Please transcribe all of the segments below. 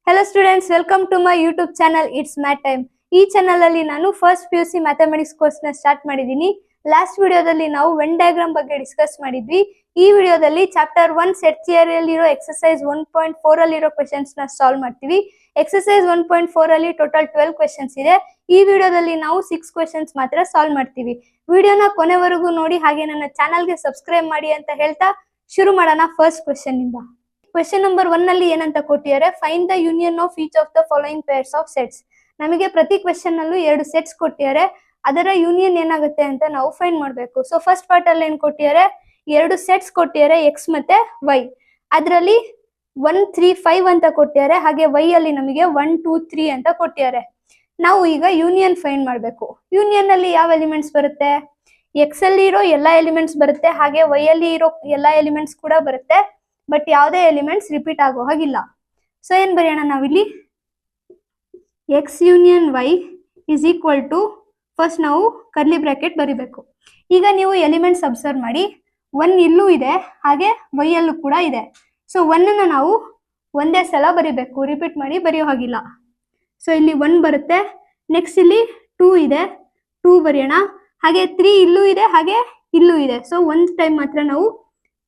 Hello students, welcome to my YouTube channel. It's Math Time. ಈ channel ಅಲ್ಲಿ ನಾನು first PUC mathematics course ನ start ಮಾಡಿದೀನಿ. Last ವಿಡಿಯೋದಲ್ಲಿ ನಾವು ವೆನ್ ಡಯಾಗ್ರಾಮ್ ಬಗ್ಗೆ ಡಿಸ್ಕಸ್ ಮಾಡಿದ್ವಿ. ಈ ವಿಡಿಯೋದಲ್ಲಿ ಚಾಪ್ಟರ್ 1 ಸೆಟ್ ಥಿಯರಿ ಅಲ್ಲಿ ಇರೋ ಎಕ್ಸರ್ಸೈಸ್ 1.4 ಅಲ್ಲಿ ಇರೋ ಕ್ವೆಶ್ಚನ್ಸ್ ನ ಸಾಲ್ವ್ ಮಾಡ್ತೀವಿ. ಎಕ್ಸರ್ಸೈಸ್ 1.4 ಅಲ್ಲಿ ಟೋಟಲ್ 12 ಕ್ವೆಶ್ಚನ್ಸ್ ಇದೆ. ಈ ವಿಡಿಯೋದಲ್ಲಿ ನಾವು 6 ಕ್ವೆಶ್ಚನ್ಸ್ ಮಾತ್ರ ಸಾಲ್ವ್ ಮಾಡ್ತೀವಿ. ವಿಡಿಯೋನ ಕೊನೆವರೆಗೂ ನೋಡಿ, ಹಾಗೆ ನನ್ನ ಚಾನೆಲ್ ಗೆ ಸಬ್ಸ್ಕ್ರೈಬ್ ಮಾಡಿ ಅಂತ ಹೇಳ್ತಾ ಶುರು ಮಾಡೋಣ ಫಸ್ಟ್ ಕ್ವೆಶ್ಚನ್ ಇಂದ. ಕ್ವೆಶ್ಚನ್ ನಂಬರ್ 1 ಅಲ್ಲಿ ಏನಂತ ಕೊಟ್ಟಿದ್ದಾರೆ, find the union of each of the following pairs of sets. ನಮಗೆ ಪ್ರತಿ ಕ್ವೆಶ್ಚನ್ ಅಲ್ಲೂ 2 ಸೆಟ್ಸ್ ಕೊಟ್ಟಿದ್ದಾರೆ, ಅದರ ಯೂನಿಯನ್ ಏನಾಗುತ್ತೆ ಅಂತ ನಾವು ಫೈಂಡ್ ಮಾಡಬೇಕು. ಸೊ ಫಸ್ಟ್ ಪಾರ್ಟ್ ಅಲ್ಲಿ ಏನ್ ಕೊಟ್ಟಿದ್ದಾರೆ, 2 ಸೆಟ್ಸ್ ಕೊಟ್ಟಿದ್ದಾರೆ, ಎಕ್ಸ್ ಮತ್ತೆ ವೈ. ಅದರಲ್ಲಿ 1 3 5 ಅಂತ ಕೊಟ್ಟಿದ್ದಾರೆ, ಹಾಗೆ ವೈ ಅಲ್ಲಿ ನಮಗೆ 1 2 3 ಅಂತ ಕೊಟ್ಟಿದ್ದಾರೆ. ನಾವು ಈಗ ಯೂನಿಯನ್ ಫೈಂಡ್ ಮಾಡಬೇಕು. ಯೂನಿಯನ್ ಅಲ್ಲಿ ಯಾವ ಎಲಿಮೆಂಟ್ಸ್ ಬರುತ್ತೆ, ಎಕ್ಸ್ ಅಲ್ಲಿ ಇರೋ ಎಲ್ಲಾ ಎಲಿಮೆಂಟ್ಸ್ ಬರುತ್ತೆ, ಹಾಗೆ ವೈ ಅಲ್ಲಿ ಇರೋ ಎಲ್ಲಾ ಎಲಿಮೆಂಟ್ಸ್ ಕೂಡ ಬರುತ್ತೆ. ಬಟ್ ಯಾವುದೇ ಎಲಿಮೆಂಟ್ಸ್ ರಿಪೀಟ್ ಆಗೋ ಹಾಗಿಲ್ಲ. ಸೊ ಏನ್ ಬರೆಯೋಣ ನಾವಿಲ್ಲಿ, X union Y is equal to, first ನಾವು ಕರ್ಲಿ ಬ್ರಾಕೆಟ್ ಬರಿಬೇಕು. ಈಗ ನೀವು ಎಲಿಮೆಂಟ್ಸ್ ಅಬ್ಸರ್ವ್ ಮಾಡಿ, 1 ಇಲ್ಲೂ ಇದೆ, ಹಾಗೆ ವೈ ಅಲ್ಲೂ ಕೂಡ ಇದೆ. ಸೊ 1 ನಾವು ಒಂದೇ ಸಲ ಬರಿಬೇಕು, ರಿಪೀಟ್ ಮಾಡಿ ಬರೆಯೋ ಹಾಗಿಲ್ಲ. ಸೊ ಇಲ್ಲಿ 1 ಬರುತ್ತೆ, ನೆಕ್ಸ್ಟ್ ಇಲ್ಲಿ 2 ಇದೆ, 2 ಬರೆಯೋಣ, ಹಾಗೆ 3 ಇಲ್ಲೂ ಇದೆ, ಹಾಗೆ ಇಲ್ಲೂ ಇದೆ. ಸೊ 1 ಟೈಮ್ ಮಾತ್ರ ನಾವು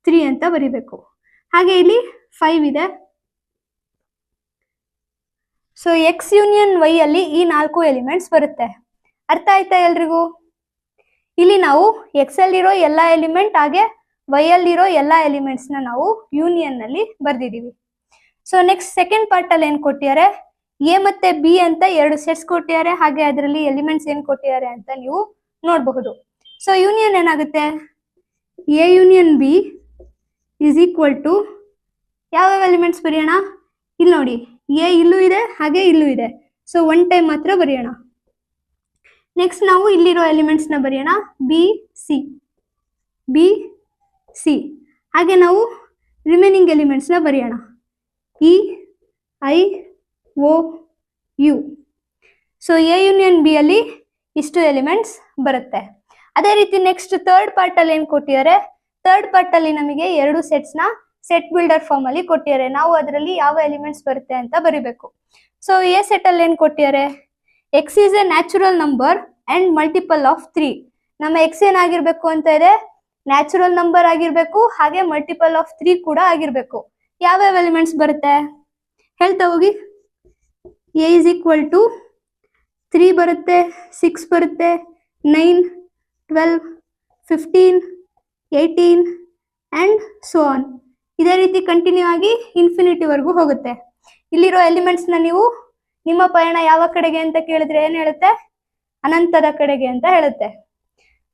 3 ಅಂತ ಬರಿಬೇಕು. ಹಾಗೆ ಇಲ್ಲಿ 5 ಇದೆ. ಸೊ ಎಕ್ಸ್ ಯೂನಿಯನ್ ವೈ ಅಲ್ಲಿ ಈ 4 ಎಲಿಮೆಂಟ್ಸ್ ಬರುತ್ತೆ. ಅರ್ಥ ಆಯ್ತಾ ಎಲ್ರಿಗೂ? ಇಲ್ಲಿ ನಾವು ಎಕ್ಸ್ ಅಲ್ಲಿರೋ ಎಲ್ಲಾ ಎಲಿಮೆಂಟ್ ಹಾಗೆ ವೈ ಅಲ್ಲಿರೋ ಎಲ್ಲಾ ಎಲಿಮೆಂಟ್ಸ್ ನ ನಾವು ಯೂನಿಯನ್ ನಲ್ಲಿ ಬರ್ದಿದೀವಿ. ಸೊ ನೆಕ್ಸ್ಟ್ ಸೆಕೆಂಡ್ ಪಾರ್ಟ್ ಅಲ್ಲಿ ಏನ್ ಕೊಟ್ಟಿದ್ದಾರೆ, ಎ ಮತ್ತೆ ಬಿ ಅಂತ 2 ಸೆಟ್ಸ್ ಕೊಟ್ಟಿದ್ದಾರೆ, ಹಾಗೆ ಅದರಲ್ಲಿ ಎಲಿಮೆಂಟ್ಸ್ ಏನ್ ಕೊಟ್ಟಿದ್ದಾರೆ ಅಂತ ನೀವು ನೋಡಬಹುದು. ಸೊ ಯೂನಿಯನ್ ಏನಾಗುತ್ತೆ, A union B is equal to, ಯಾವ್ಯಾವ ಎಲಿಮೆಂಟ್ಸ್ ಬರೆಯೋಣ, ಇಲ್ಲಿ ನೋಡಿ, ಎ ಇಲ್ಲೂ ಇದೆ, ಹಾಗೆ ಇಲ್ಲೂ ಇದೆ. ಸೊ 1 ಟೈಮ್ ಮಾತ್ರ ಬರೆಯೋಣ. ನೆಕ್ಸ್ಟ್ ನಾವು ಇಲ್ಲಿರೋ ಎಲಿಮೆಂಟ್ಸ್ ನ ಬರೆಯೋಣ, ಬಿ ಸಿ, ಹಾಗೆ ನಾವು ರಿಮೈನಿಂಗ್ ಎಲಿಮೆಂಟ್ಸ್ ನ ಬರೆಯೋಣ, E I O U. So A union B ಅಲ್ಲಿ ಇಷ್ಟು ಎಲಿಮೆಂಟ್ಸ್ ಬರುತ್ತೆ. ಅದೇ ರೀತಿ ನೆಕ್ಸ್ಟ್ ಥರ್ಡ್ ಪಾರ್ಟ್ ಅಲ್ಲಿ ಏನ್ ಕೊಟ್ಟಿದ್ದಾರೆ, ಥರ್ಡ್ ಪಾರ್ಟ್ ಅಲ್ಲಿ ನಮಗೆ 2 ಸೆಟ್ಸ್ ನ ಸೆಟ್ ಬಿಲ್ಡರ್ ಫಾರ್ಮ್ ಅಲ್ಲಿ ಕೊಟ್ಟಿದ್ದಾರೆ. ನಾವು ಅದರಲ್ಲಿ ಯಾವ ಎಲಿಮೆಂಟ್ಸ್ ಬರುತ್ತೆ ಅಂತ ಬರಿಬೇಕು. ಸೊ ಎ ಸೆಟ್ ಅಲ್ಲಿ ಏನ್ ಕೊಟ್ಟಿದ್ದಾರೆ, X is a natural number and multiple of 3. ನಮ್ಮ ಎಕ್ಸ್ ಏನಾಗಿರ್ಬೇಕು ಅಂತ ಇದೆ, ನ್ಯಾಚುರಲ್ ನಂಬರ್ ಆಗಿರ್ಬೇಕು, ಹಾಗೆ ಮಲ್ಟಿಪಲ್ ಆಫ್ 3 ಕೂಡ ಆಗಿರ್ಬೇಕು. ಯಾವ್ಯಾವ ಎಲಿಮೆಂಟ್ಸ್ ಬರುತ್ತೆ ಹೇಳ್ತಾ ಹೋಗಿ. ಎ ಇಸ್ ಈಕ್ವಲ್ ಟು 3 ಬರುತ್ತೆ, 6 ಬರುತ್ತೆ, 9 12 15 18 ಅಂಡ್ ಸೋ ಆನ್. ಇದೇ ರೀತಿ ಕಂಟಿನ್ಯೂ ಆಗಿ ಇನ್ಫಿನಿಟಿ ವರೆಗೂ ಹೋಗುತ್ತೆ. ಇಲ್ಲಿರೋ ಎಲಿಮೆಂಟ್ಸ್ ನ ನೀವು ನಿಮ್ಮ ಪಯಣ ಯಾವ ಕಡೆಗೆ ಅಂತ ಕೇಳಿದ್ರೆ ಏನ್ ಹೇಳುತ್ತೆ, ಅನಂತದ ಕಡೆಗೆ ಅಂತ ಹೇಳುತ್ತೆ.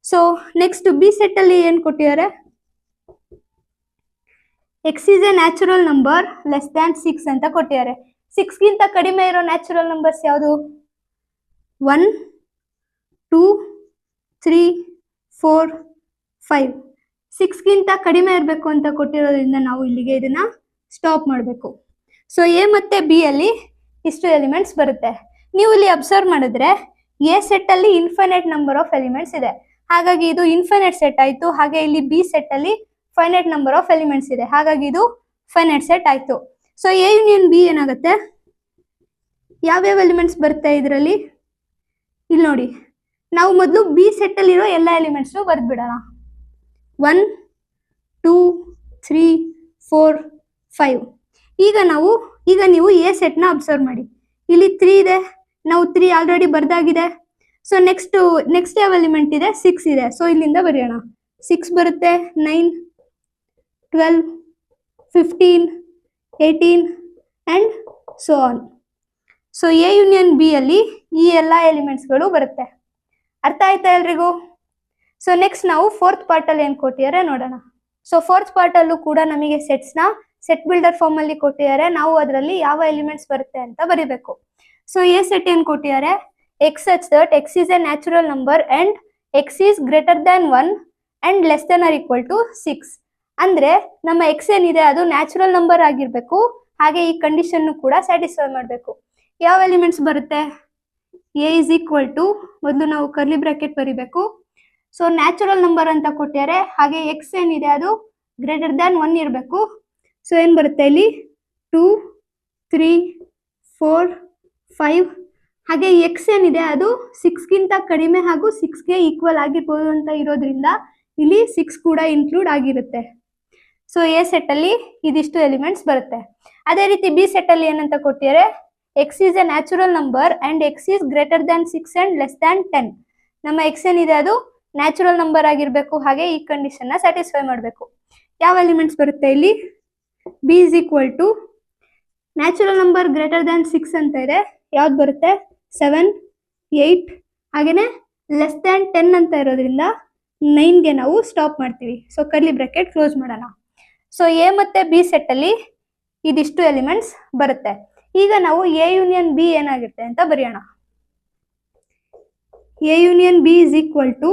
ಸೊ ನೆಕ್ಸ್ಟ್ ಬಿ ಸೆಟ್ ಅಲ್ಲಿ ಏನ್ ಕೊಟ್ಟಿದ್ದಾರೆ, X is A natural number less than 6 ಅಂತ ಕೊಟ್ಟಿದ್ದಾರೆ. 6 ಗಿಂತ ಕಡಿಮೆ ಇರೋ ನ್ಯಾಚುರಲ್ ನಂಬರ್ಸ್ ಯಾವುದು, 1 2 3 4 5. 6 ಗಿಂತ ಕಡಿಮೆ ಇರಬೇಕು ಅಂತ ಕೊಟ್ಟಿರೋದ್ರಿಂದ ನಾವು ಇಲ್ಲಿಗೆ ಇದನ್ನ ಸ್ಟಾಪ್ ಮಾಡಬೇಕು. ಸೊ ಎ ಮತ್ತೆ ಬಿ ಅಲ್ಲಿ ಇಷ್ಟು ಎಲಿಮೆಂಟ್ಸ್ ಬರುತ್ತೆ. ನೀವು ಇಲ್ಲಿ ಅಬ್ಸರ್ವ್ ಮಾಡಿದ್ರೆ ಎ ಸೆಟ್ ಅಲ್ಲಿ ಇನ್ಫೈನೈಟ್ ನಂಬರ್ ಆಫ್ ಎಲಿಮೆಂಟ್ಸ್ ಇದೆ, ಹಾಗಾಗಿ ಇದು ಇನ್ಫೈನೈಟ್ ಸೆಟ್ ಆಯ್ತು. ಹಾಗೆ ಇಲ್ಲಿ ಬಿ ಸೆಟ್ ಅಲ್ಲಿ ಫೈನೈಟ್ ನಂಬರ್ ಆಫ್ ಎಲಿಮೆಂಟ್ಸ್ ಇದೆ, ಹಾಗಾಗಿ ಇದು ಫೈನೈಟ್ ಸೆಟ್ ಆಯ್ತು. ಸೊ ಎ ಯೂನಿಯನ್ ಬಿ ಏನಾಗುತ್ತೆ, ಯಾವ್ಯಾವ ಎಲಿಮೆಂಟ್ಸ್ ಬರುತ್ತೆ ಇದರಲ್ಲಿ, ಇಲ್ಲಿ ನೋಡಿ, ನಾವು ಮೊದಲು ಬಿ ಸೆಟ್ ಅಲ್ಲಿರೋ ಎಲ್ಲ ಎಲಿಮೆಂಟ್ಸ್ ಬರ್ದ್ಬಿಡೋಣ. 1 2 3 4 5. ಈಗ ನೀವು ಎ ಸೆಟ್ ನ ಅಬ್ಸರ್ವ್ ಮಾಡಿ, ಇಲ್ಲಿ 3 ಇದೆ, ನಾವು 3 ಆಲ್ರೆಡಿ ಬರ್ದಾಗಿದೆ. ಸೊ ನೆಕ್ಸ್ಟ್ ಯಾವ ಎಲಿಮೆಂಟ್ ಇದೆ, 6 ಇದೆ. ಸೊ ಇಲ್ಲಿಂದ ಬರೆಯೋಣ, 6 ಬರುತ್ತೆ, 9 12 15 18 and so on. So A union B ಅಲ್ಲಿ ಈ ಎಲ್ಲಾ ಎಲಿಮೆಂಟ್ಸ್ಗಳು ಬರುತ್ತೆ. ಅರ್ಥ ಆಯ್ತಾ ಎಲ್ರಿಗೂ? ಸೊ ನೆಕ್ಸ್ಟ್ ನಾವು ಫೋರ್ತ್ ಪಾರ್ಟ್ ಅಲ್ಲಿ ಏನ್ ಕೊಟ್ಟಿದ್ದಾರೆ ನೋಡೋಣ. ಸೊ ಫೋರ್ತ್ ಪಾರ್ಟ್ ಅಲ್ಲೂ ಕೂಡ ನಮಗೆ ಸೆಟ್ಸ್ ನ ಸೆಟ್ ಬಿಲ್ಡರ್ ಫಾರ್ಮ್ ಅಲ್ಲಿ ಕೊಟ್ಟಿದ್ದಾರೆ. ನಾವು ಅದರಲ್ಲಿ ಯಾವ ಎಲಿಮೆಂಟ್ಸ್ ಬರುತ್ತೆ ಅಂತ ಬರಿಬೇಕು. ಸೊ ಎ ಸೆಟ್ ಏನ್ ಕೊಟ್ಟಿದ್ದಾರೆ, X such that X is a natural number and X is greater than 1 and less than or equal to 6. ಅಂದ್ರೆ ನಮ್ಮ ಎಕ್ಸ್ ಏನಿದೆ ಅದು ನ್ಯಾಚುರಲ್ ನಂಬರ್ ಆಗಿರ್ಬೇಕು, ಹಾಗೆ ಈ ಕಂಡೀಷನ್ ಕೂಡ ಸ್ಯಾಟಿಸ್ಫೈ ಮಾಡಬೇಕು. ಯಾವ ಎಲಿಮೆಂಟ್ಸ್ ಬರುತ್ತೆ, ಎ ಇಸ್ ಈಕ್ವಲ್ ಟು, ಮೊದಲು ನಾವು ಕರ್ಲಿ ಬ್ರಾಕೆಟ್ ಬರಿಬೇಕು. ಸೊ ನ್ಯಾಚುರಲ್ ನಂಬರ್ ಅಂತ ಕೊಟ್ಟಿದ್ದಾರೆ, ಹಾಗೆ ಎಕ್ಸ್ ಏನಿದೆ ಅದು ಗ್ರೇಟರ್ ದ್ಯಾನ್ 1 ಇರಬೇಕು. ಸೊ ಏನ್ ಬರುತ್ತೆ ಇಲ್ಲಿ, 2 3 4 5 ಹಾಗೆ ಎಕ್ಸ್ ಏನಿದೆ ಅದು 6ಗಿಂತ ಕಡಿಮೆ ಹಾಗೂ 6ಗೆ ಈಕ್ವಲ್ ಆಗಿರ್ಬೋದು ಅಂತ ಇರೋದ್ರಿಂದ ಇಲ್ಲಿ 6 ಕೂಡ ಇನ್ಕ್ಲೂಡ್ ಆಗಿರುತ್ತೆ. ಸೊ ಎ ಸೆಟ್ ಅಲ್ಲಿ ಇದಿಷ್ಟು ಎಲಿಮೆಂಟ್ಸ್ ಬರುತ್ತೆ. ಅದೇ ರೀತಿ ಬಿ ಸೆಟ್ ಅಲ್ಲಿ ಏನಂತ ಕೊಟ್ಟಿದ್ದಾರೆ, X is a natural number and X is greater than 6 and less than 10. ನಮ್ಮ ಎಕ್ಸ್ ಏನಿದೆ ಅದು ನ್ಯಾಚುರಲ್ ನಂಬರ್ ಆಗಿರ್ಬೇಕು, ಹಾಗೆ ಈ ಕಂಡೀಷನ್ ನ ಸ್ಯಾಟಿಸ್ಫೈ ಮಾಡಬೇಕು. ಯಾವ ಎಲಿಮೆಂಟ್ಸ್ ಬರುತ್ತೆ ಇಲ್ಲಿ, B is equal to natural number greater than 6 ಅಂತ ಇದೆ, ಯಾವ್ದು ಬರುತ್ತೆ 7 8 ಹಾಗೇನೆ ಲೆಸ್ ದ್ಯಾನ್ 10 ಅಂತ ಇರೋದ್ರಿಂದ 9ಗೆ ನಾವು ಸ್ಟಾಪ್ ಮಾಡ್ತೀವಿ. ಸೊ ಕರ್ಲಿ ಬ್ರಾಕೆಟ್ ಕ್ಲೋಸ್ ಮಾಡೋಣ. ಸೊ ಎ ಮತ್ತೆ ಬಿ ಸೆಟ್ ಅಲ್ಲಿ ಇದಿಷ್ಟು ಎಲಿಮೆಂಟ್ಸ್ ಬರುತ್ತೆ. ಈಗ ನಾವು ಎ ಯೂನಿಯನ್ ಬಿ ಏನಾಗುತ್ತೆ ಅಂತ ಬರೆಯೋಣ. A union B is equal to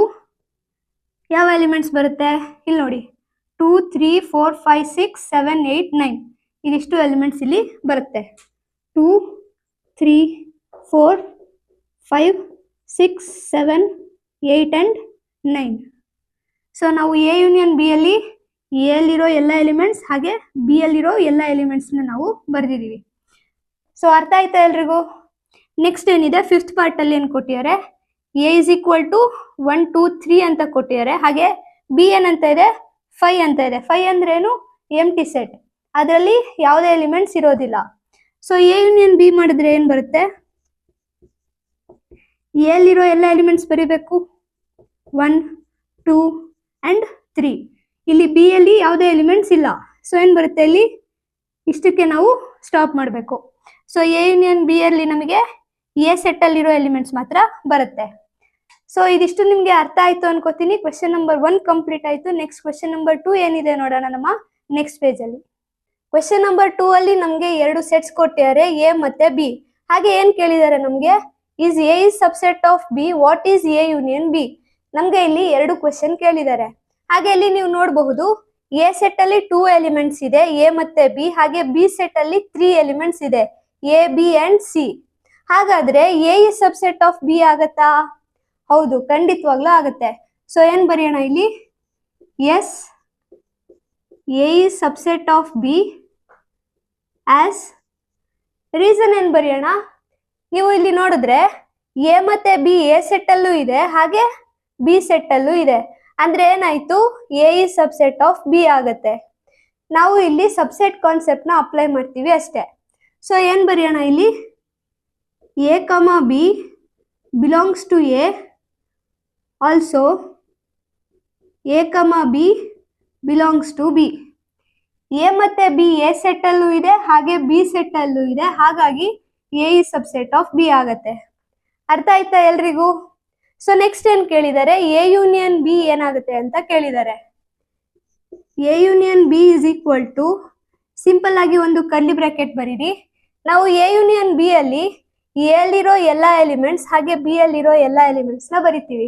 ಯಾವ ಎಲಿಮೆಂಟ್ಸ್ ಬರುತ್ತೆ ಇಲ್ಲಿ ನೋಡಿ, 2 3 4 5 6 7 8 9 ಇದಿಷ್ಟು ಎಲಿಮೆಂಟ್ಸ್ ಇಲ್ಲಿ ಬರುತ್ತೆ. 2 3 4 5 6 7 8 ಅಂಡ್ 9. ಸೊ ನಾವು ಎ ಯೂನಿಯನ್ ಬಿ ಅಲ್ಲಿ ಎ ಅಲ್ಲಿರೋ ಎಲ್ಲ ಎಲಿಮೆಂಟ್ಸ್ ಹಾಗೆ ಬಿ ಅಲ್ಲಿರೋ ಎಲ್ಲ ಎಲಿಮೆಂಟ್ಸ್ನ ನಾವು ಬರೆದಿದ್ದೀವಿ. ಸೊ ಅರ್ಥ ಆಯ್ತಾ ಎಲ್ರಿಗೂ? ನೆಕ್ಸ್ಟ್ ಏನಿದೆ, ಫಿಫ್ತ್ ಪಾರ್ಟ್ ಅಲ್ಲಿ ಏನು ಕೊಟ್ಟಿದ್ದಾರೆ, ಎ ಇಸ್ ಈಕ್ವಲ್ ಟು 1 2 3 ಅಂತ ಕೊಟ್ಟಿದ್ದಾರೆ, ಹಾಗೆ ಬಿ ಏನಂತ ಇದೆ 5 ಅಂತ ಇದೆ. 5 ಅಂದ್ರೆ ಏನು, ಎಂಟಿ ಸೆಟ್, ಅದರಲ್ಲಿ ಯಾವುದೇ ಎಲಿಮೆಂಟ್ಸ್ ಇರೋದಿಲ್ಲ. ಸೊ ಎ ಯೂನಿಯನ್ ಬಿ ಮಾಡಿದ್ರೆ ಏನ್ ಬರುತ್ತೆ, ಎ ಅಲ್ಲಿರೋ ಎಲ್ಲ ಎಲಿಮೆಂಟ್ಸ್ ಬರೀಬೇಕು 1 2 ಅಂಡ್ 3. ಇಲ್ಲಿ ಬಿ ಅಲ್ಲಿ ಯಾವುದೇ ಎಲಿಮೆಂಟ್ಸ್ ಇಲ್ಲ, ಸೊ ಏನ್ ಬರುತ್ತೆ ಇಲ್ಲಿ ಇಷ್ಟಕ್ಕೆ ನಾವು ಸ್ಟಾಪ್ ಮಾಡಬೇಕು. ಸೊ ಎ ಯೂನಿಯನ್ ಬಿ ಅಲ್ಲಿ ನಮಗೆ ಎ ಸೆಟ್ ಅಲ್ಲಿರೋ ಎಲಿಮೆಂಟ್ಸ್ ಮಾತ್ರ ಬರುತ್ತೆ. ಸೊ ಇದಿಷ್ಟು ನಿಮ್ಗೆ ಅರ್ಥ ಆಯ್ತು ಅನ್ಕೋತೀನಿ. ಕ್ವೆಶ್ಚನ್ ನಂಬರ್ 1 ಕಂಪ್ಲೀಟ್ ಆಯ್ತು. ನೆಕ್ಸ್ಟ್ ಕ್ವೆಶ್ಚನ್ ನಂಬರ್ 2 ಏನಿದೆ ನೋಡೋಣ ನಮ್ಮ ನೆಕ್ಸ್ಟ್ ಪೇಜ್ ಅಲ್ಲಿ. ಕ್ವೆಶ್ಚನ್ ನಂಬರ್ 2 ಅಲ್ಲಿ ನಮ್ಗೆ 2 ಸೆಟ್ಸ್ ಕೊಟ್ಟಿದ್ದಾರೆ, ಎ ಮತ್ತೆ ಬಿ. ಹಾಗೆ ಏನ್ ಕೇಳಿದ್ದಾರೆ ನಮ್ಗೆ, is A is subset of B, what is A union B. ನಮ್ಗೆ ಇಲ್ಲಿ 2 ಕ್ವೆಶ್ಚನ್ ಕೇಳಿದ್ದಾರೆ. ಹಾಗೆ ಇಲ್ಲಿ ನೀವು ನೋಡಬಹುದು ಎ ಸೆಟ್ ಅಲ್ಲಿ 2 ಎಲಿಮೆಂಟ್ಸ್ ಇದೆ, ಎ ಮತ್ತೆ ಬಿ. ಹಾಗೆ ಬಿ ಸೆಟ್ ಅಲ್ಲಿ 3 ಎಲಿಮೆಂಟ್ಸ್ ಇದೆ, ಎ ಬಿ ಅಂಡ್ ಸಿ. ಹಾಗಾದ್ರೆ A is subset of B ಆಗತ್ತಾ? ಹೌದು, ಖಂಡಿತವಾಗ್ಲೂ ಆಗುತ್ತೆ. ಸೊ ಏನ್ ಬರೆಯೋಣ ಇಲ್ಲಿ, as A is subset of B as, reason ಏನ್ ಬರೆಯೋಣ, ನೀವು ಇಲ್ಲಿ ನೋಡಿದ್ರೆ ಎ ಮತ್ತೆ ಬಿ ಎ ಸೆಟ್ ಅಲ್ಲೂ ಇದೆ ಹಾಗೆ ಬಿ ಸೆಟ್ ಅಲ್ಲೂ ಇದೆ. ಅಂದ್ರೆ ಏನಾಯ್ತು, A is subset of B ಆಗತ್ತೆ. ನಾವು ಇಲ್ಲಿ ಸಬ್ಸೆಟ್ ಕಾನ್ಸೆಪ್ಟ್ ನ ಅಪ್ಲೈ ಮಾಡ್ತೀವಿ ಅಷ್ಟೇ. ಸೊ ಏನ್ ಬರೆಯೋಣ ಇಲ್ಲಿ, A comma B belongs to A, also A comma B belongs to B. A ಮತ್ತೆ ಬಿ ಎ ಸೆಟ್ ಅಲ್ಲೂ ಇದೆ ಹಾಗೆ ಬಿ ಸೆಟ್ ಅಲ್ಲೂ ಇದೆ, ಹಾಗಾಗಿ A is subset of B ಆಗತ್ತೆ. ಅರ್ಥ ಆಯ್ತಾ ಎಲ್ರಿಗೂ? ಸೊ ನೆಕ್ಸ್ಟ್ ಏನ್ ಕೇಳಿದ್ದಾರೆ, ಎ ಯೂನಿಯನ್ ಬಿ ಏನಾಗುತ್ತೆ ಅಂತ ಕೇಳಿದ್ದಾರೆ. A union B is equal to, simple ಆಗಿ ಒಂದು ಕರ್ಲಿ ಬ್ರಾಕೆಟ್ ಬರೀರಿ. ನಾವು ಎ ಯೂನಿಯನ್ ಬಿ ಅಲ್ಲಿ ಎ ಅಲ್ಲಿರೋ ಎಲ್ಲ ಎಲಿಮೆಂಟ್ಸ್ ಹಾಗೆ ಬಿ ಅಲ್ಲಿರೋ ಎಲ್ಲ ಎಲಿಮೆಂಟ್ಸ್ ನ ಬರಿತೀವಿ.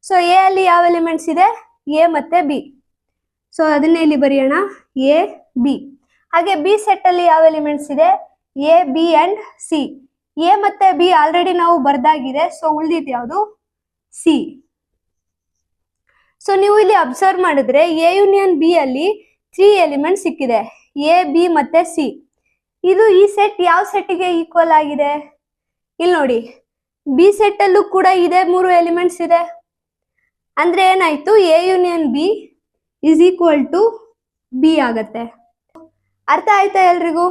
ಸೊ ಎ ಅಲ್ಲಿ ಯಾವ ಎಲಿಮೆಂಟ್ಸ್ ಇದೆ, ಎ ಮತ್ತೆ ಬಿ. ಸೊ ಅದನ್ನೇ ಇಲ್ಲಿ ಬರೆಯೋಣ, ಎ ಬಿ. ಹಾಗೆ ಬಿ ಸೆಟ್ ಅಲ್ಲಿ ಯಾವ ಎಲಿಮೆಂಟ್ಸ್ ಇದೆ, A B and C. A ಮತ್ತೆ ಬಿ ಆಲ್ರೆಡಿ ನಾವು ಬರ್ದಾಗಿದೆ, ಸೊ ಉಳಿದಿದ್ದು ಯಾವುದು, ಸಿ. ಸೊ ನೀವು ಇಲ್ಲಿ ಅಬ್ಸರ್ವ್ ಮಾಡಿದ್ರೆ ಎ ಯೂನಿಯನ್ ಬಿ ಅಲ್ಲಿ 3 ಎಲಿಮೆಂಟ್ಸ್ ಸಿಕ್ಕಿದೆ, ಎ ಬಿ ಮತ್ತೆ ಸಿ. ಇದು ಈ ಸೆಟ್ ಯಾವ ಸೆಟ್ಗೆ ಈಕ್ವಲ್ ಆಗಿದೆ, ಇಲ್ಲಿ ನೋಡಿ ಬಿ ಸೆಟ್ ಅಲ್ಲೂ ಕೂಡ ಇದೆ 3 ಎಲಿಮೆಂಟ್ಸ್ ಇದೆ. ಅಂದ್ರೆ ಏನಾಯ್ತು, A union B is equal to B ಆಗತ್ತೆ. ಅರ್ಥ ಆಯ್ತಾ ಎಲ್ರಿಗೂ?